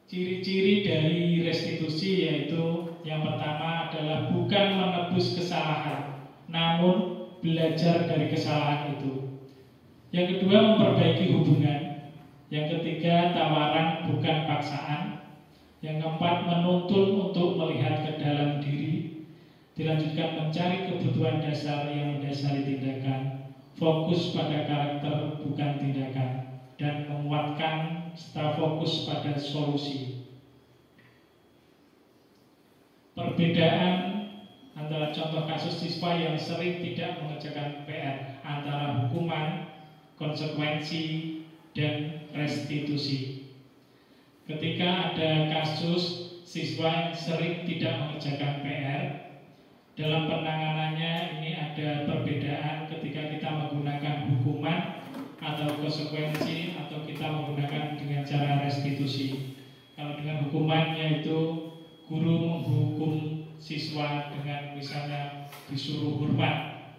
[SPEAKER 3] Ciri-ciri dari restitusi yaitu yang pertama adalah bukan menebus kesalahan, namun belajar dari kesalahan itu. Yang kedua, memperbaiki hubungan. Yang ketiga, tawaran bukan paksaan. Yang keempat, menuntun untuk melihat ke dalam diri. Dilanjutkan mencari kebutuhan dasar yang mendasari tindakan. Fokus pada karakter bukan tindakan. Dan menguatkan serta fokus pada solusi. Perbedaan antara contoh kasus siswa yang sering tidak mengerjakan PR antara hukuman, konsekuensi, dan restitusi. Ketika ada kasus siswa yang sering tidak mengerjakan PR, dalam penanganannya ini ada perbedaan ketika kita menggunakan hukuman atau konsekuensi atau kita menggunakan dengan cara restitusi. Kalau dengan hukuman yaitu guru menghukum siswa dengan misalnya disuruh hormat,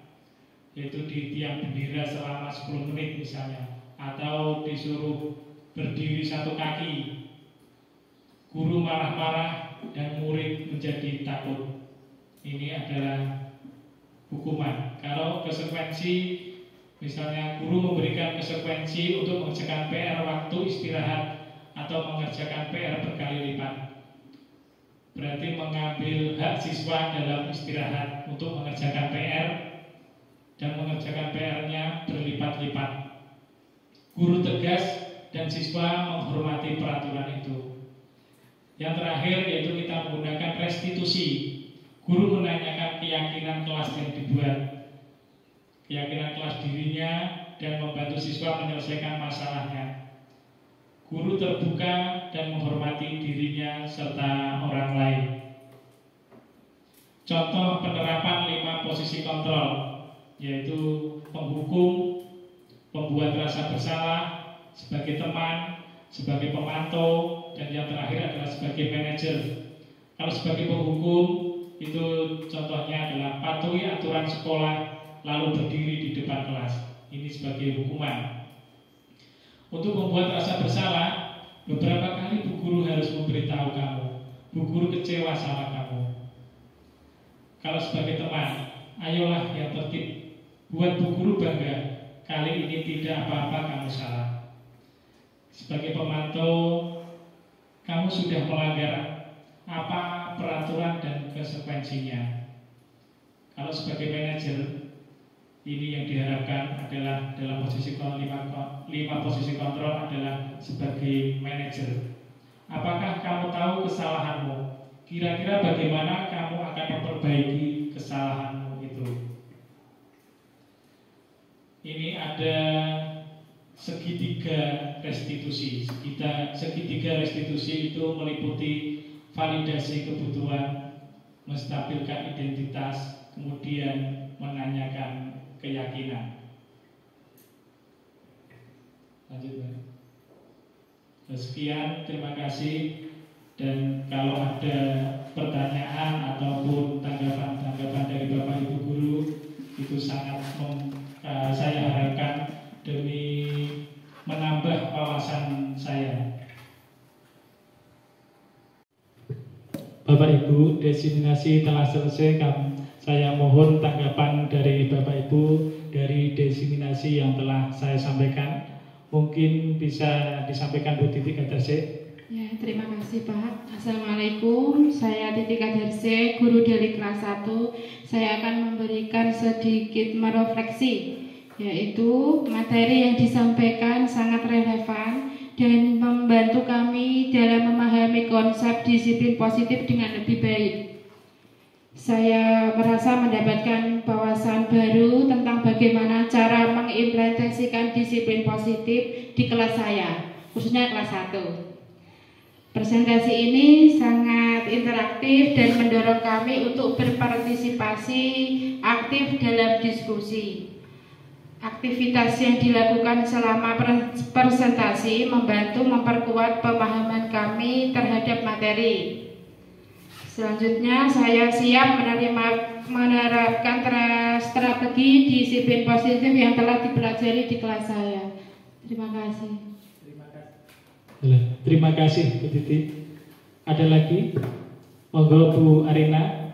[SPEAKER 3] yaitu di tiang bendera selama 10 menit misalnya, atau disuruh berdiri 1 kaki. Guru marah-marah dan murid menjadi takut. Ini adalah hukuman. Kalau konsekuensi, misalnya guru memberikan konsekuensi untuk mengerjakan PR waktu istirahat atau mengerjakan PR berkali lipat. Berarti mengambil hak siswa dalam istirahat untuk mengerjakan PR dan mengerjakan PR-nya berlipat-lipat. Guru tegas dan siswa menghormati peraturan itu. Yang terakhir yaitu kita menggunakan restitusi. Guru menanyakan keyakinan kelas yang dibuat, keyakinan kelas dirinya, dan membantu siswa menyelesaikan masalahnya. Guru terbuka dan menghormati dirinya serta orang lain. Contoh penerapan 5 posisi kontrol, yaitu penghukum, pembuat rasa bersalah, sebagai teman, sebagai pemantau, dan yang terakhir adalah sebagai manajer. Kalau sebagai penghukum, itu contohnya adalah patuhi aturan sekolah, lalu berdiri di depan kelas. Ini sebagai hukuman. Untuk membuat rasa bersalah, beberapa kali bu guru harus memberitahu kamu, bu guru kecewa sama kamu. Kalau sebagai teman, ayolah yang tertib, buat bu guru bangga, kali ini tidak apa-apa kamu salah. Sebagai pemantau, kamu sudah melanggar apa peraturan dan konsekuensinya. Kalau sebagai manajer, ini yang diharapkan adalah dalam posisi 5 posisi kontrol adalah sebagai manajer. Apakah kamu tahu kesalahanmu? Kira-kira bagaimana kamu akan memperbaiki kesalahanmu itu? Ini ada segitiga restitusi. Segitiga restitusi itu meliputi validasi kebutuhan, menstabilkan identitas, kemudian menanyakan keyakinan. Lanjut, Pak. Sekian, terima kasih. Dan kalau ada pertanyaan ataupun tanggapan dari Bapak Ibu Guru, itu sangat saya harapkan demi menambah wawasan saya. Bapak Ibu, desiminasi telah selesai. Saya mohon tanggapan dari Bapak Ibu dari desiminasi yang telah saya sampaikan. Mungkin bisa disampaikan Bu Titi Kadarse.
[SPEAKER 6] Ya, terima kasih Pak. Assalamualaikum, saya Titi Kadarse, guru dari kelas 1. Saya akan memberikan sedikit merefleksi, yaitu materi yang disampaikan sangat relevan dan membantu kami dalam memahami konsep disiplin positif dengan lebih baik. Saya merasa mendapatkan wawasan baru tentang bagaimana cara mengimplementasikan disiplin positif di kelas saya, khususnya kelas 1. Presentasi ini sangat interaktif dan mendorong kami untuk berpartisipasi aktif dalam diskusi. Aktivitas yang dilakukan selama presentasi membantu memperkuat pemahaman kami terhadap materi. Selanjutnya, saya siap menerapkan strategi disiplin positif yang telah dipelajari di kelas saya. Terima kasih.
[SPEAKER 3] Terima kasih Bu Titi. Ada lagi? Monggo Bu Arina.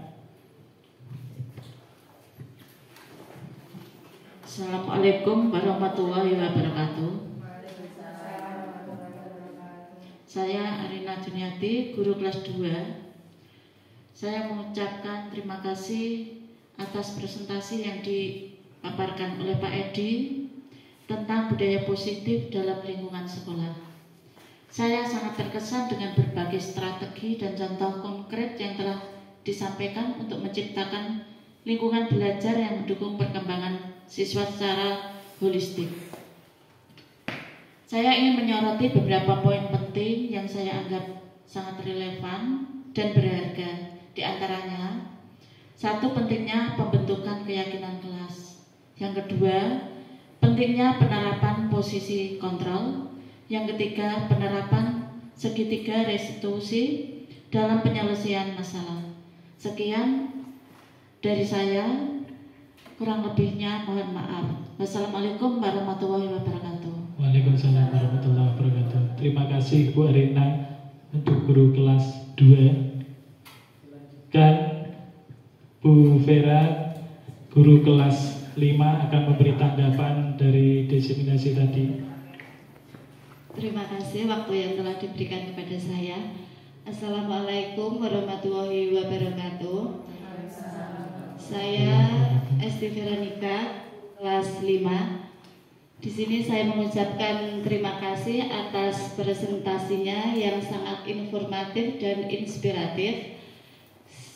[SPEAKER 7] Assalamualaikum warahmatullahi wabarakatuh. Saya Arina Juniati, guru kelas 2. Saya mengucapkan terima kasih atas presentasi yang dipaparkan oleh Pak Edi tentang budaya positif dalam lingkungan sekolah. Saya sangat terkesan dengan berbagai strategi dan contoh konkret yang telah disampaikan untuk menciptakan lingkungan belajar yang mendukung perkembangan siswa secara holistik. Saya ingin menyoroti beberapa poin penting yang saya anggap sangat relevan dan berharga. Di antaranya, 1, pentingnya pembentukan keyakinan kelas. Yang kedua, pentingnya penerapan posisi kontrol. Yang ketiga, penerapan segitiga restitusi dalam penyelesaian masalah. Sekian dari saya. Kurang lebihnya mohon maaf. Wassalamualaikum warahmatullahi wabarakatuh.
[SPEAKER 3] Waalaikumsalam warahmatullahi wabarakatuh. Terima kasih Bu Arina untuk guru kelas 2. Dan Bu Vera, guru kelas 5 akan memberi tanggapan dari diseminasi tadi.
[SPEAKER 5] Terima kasih waktu yang telah diberikan kepada saya. Assalamualaikum warahmatullahi wabarakatuh. Saya Esti Veronica, kelas 5. Di sini saya mengucapkan terima kasih atas presentasinya yang sangat informatif dan inspiratif.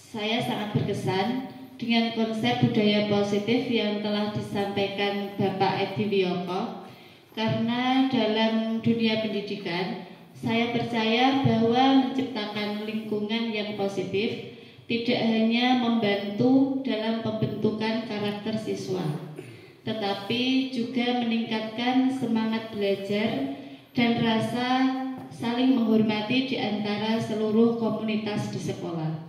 [SPEAKER 5] Saya sangat berkesan dengan konsep budaya positif yang telah disampaikan Bapak Edi Wiyoko, karena dalam dunia pendidikan saya percaya bahwa menciptakan lingkungan yang positif tidak hanya membantu dalam pembentukan karakter siswa, tetapi juga meningkatkan semangat belajar dan rasa saling menghormati di antara seluruh komunitas di sekolah.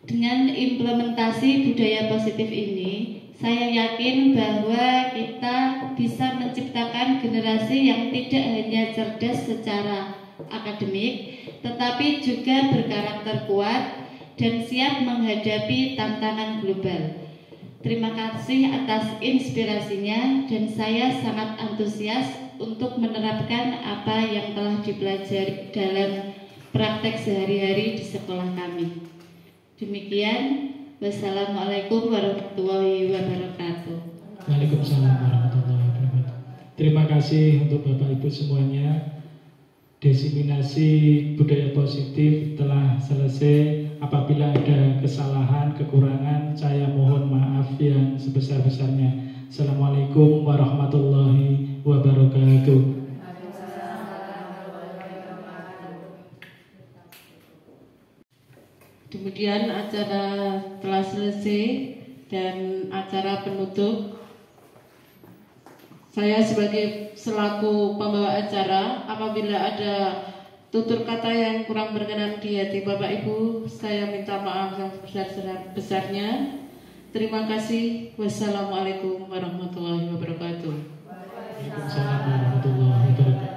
[SPEAKER 5] Dengan implementasi budaya positif ini, saya yakin bahwa kita bisa menciptakan generasi yang tidak hanya cerdas secara akademik, tetapi juga berkarakter kuat dan siap menghadapi tantangan global. Terima kasih atas inspirasinya dan saya sangat antusias untuk menerapkan apa yang telah dipelajari dalam praktek sehari-hari di sekolah kami. Demikian, wassalamualaikum warahmatullahi wabarakatuh.
[SPEAKER 3] Waalaikumsalam warahmatullahi wabarakatuh. Terima kasih untuk Bapak Ibu semuanya. Diseminasi budaya positif telah selesai. Apabila ada kesalahan, kekurangan, saya mohon maaf yang sebesar-besarnya. Assalamualaikum warahmatullahi wabarakatuh.
[SPEAKER 1] Demikian acara telah selesai dan acara penutup. Saya sebagai selaku pembawa acara, apabila ada tutur kata yang kurang berkenan di hati Bapak Ibu, saya minta maaf yang sebesar-besarnya. Terima kasih. Wassalamualaikum warahmatullahi wabarakatuh.
[SPEAKER 3] Waalaikumsalam warahmatullahi wabarakatuh.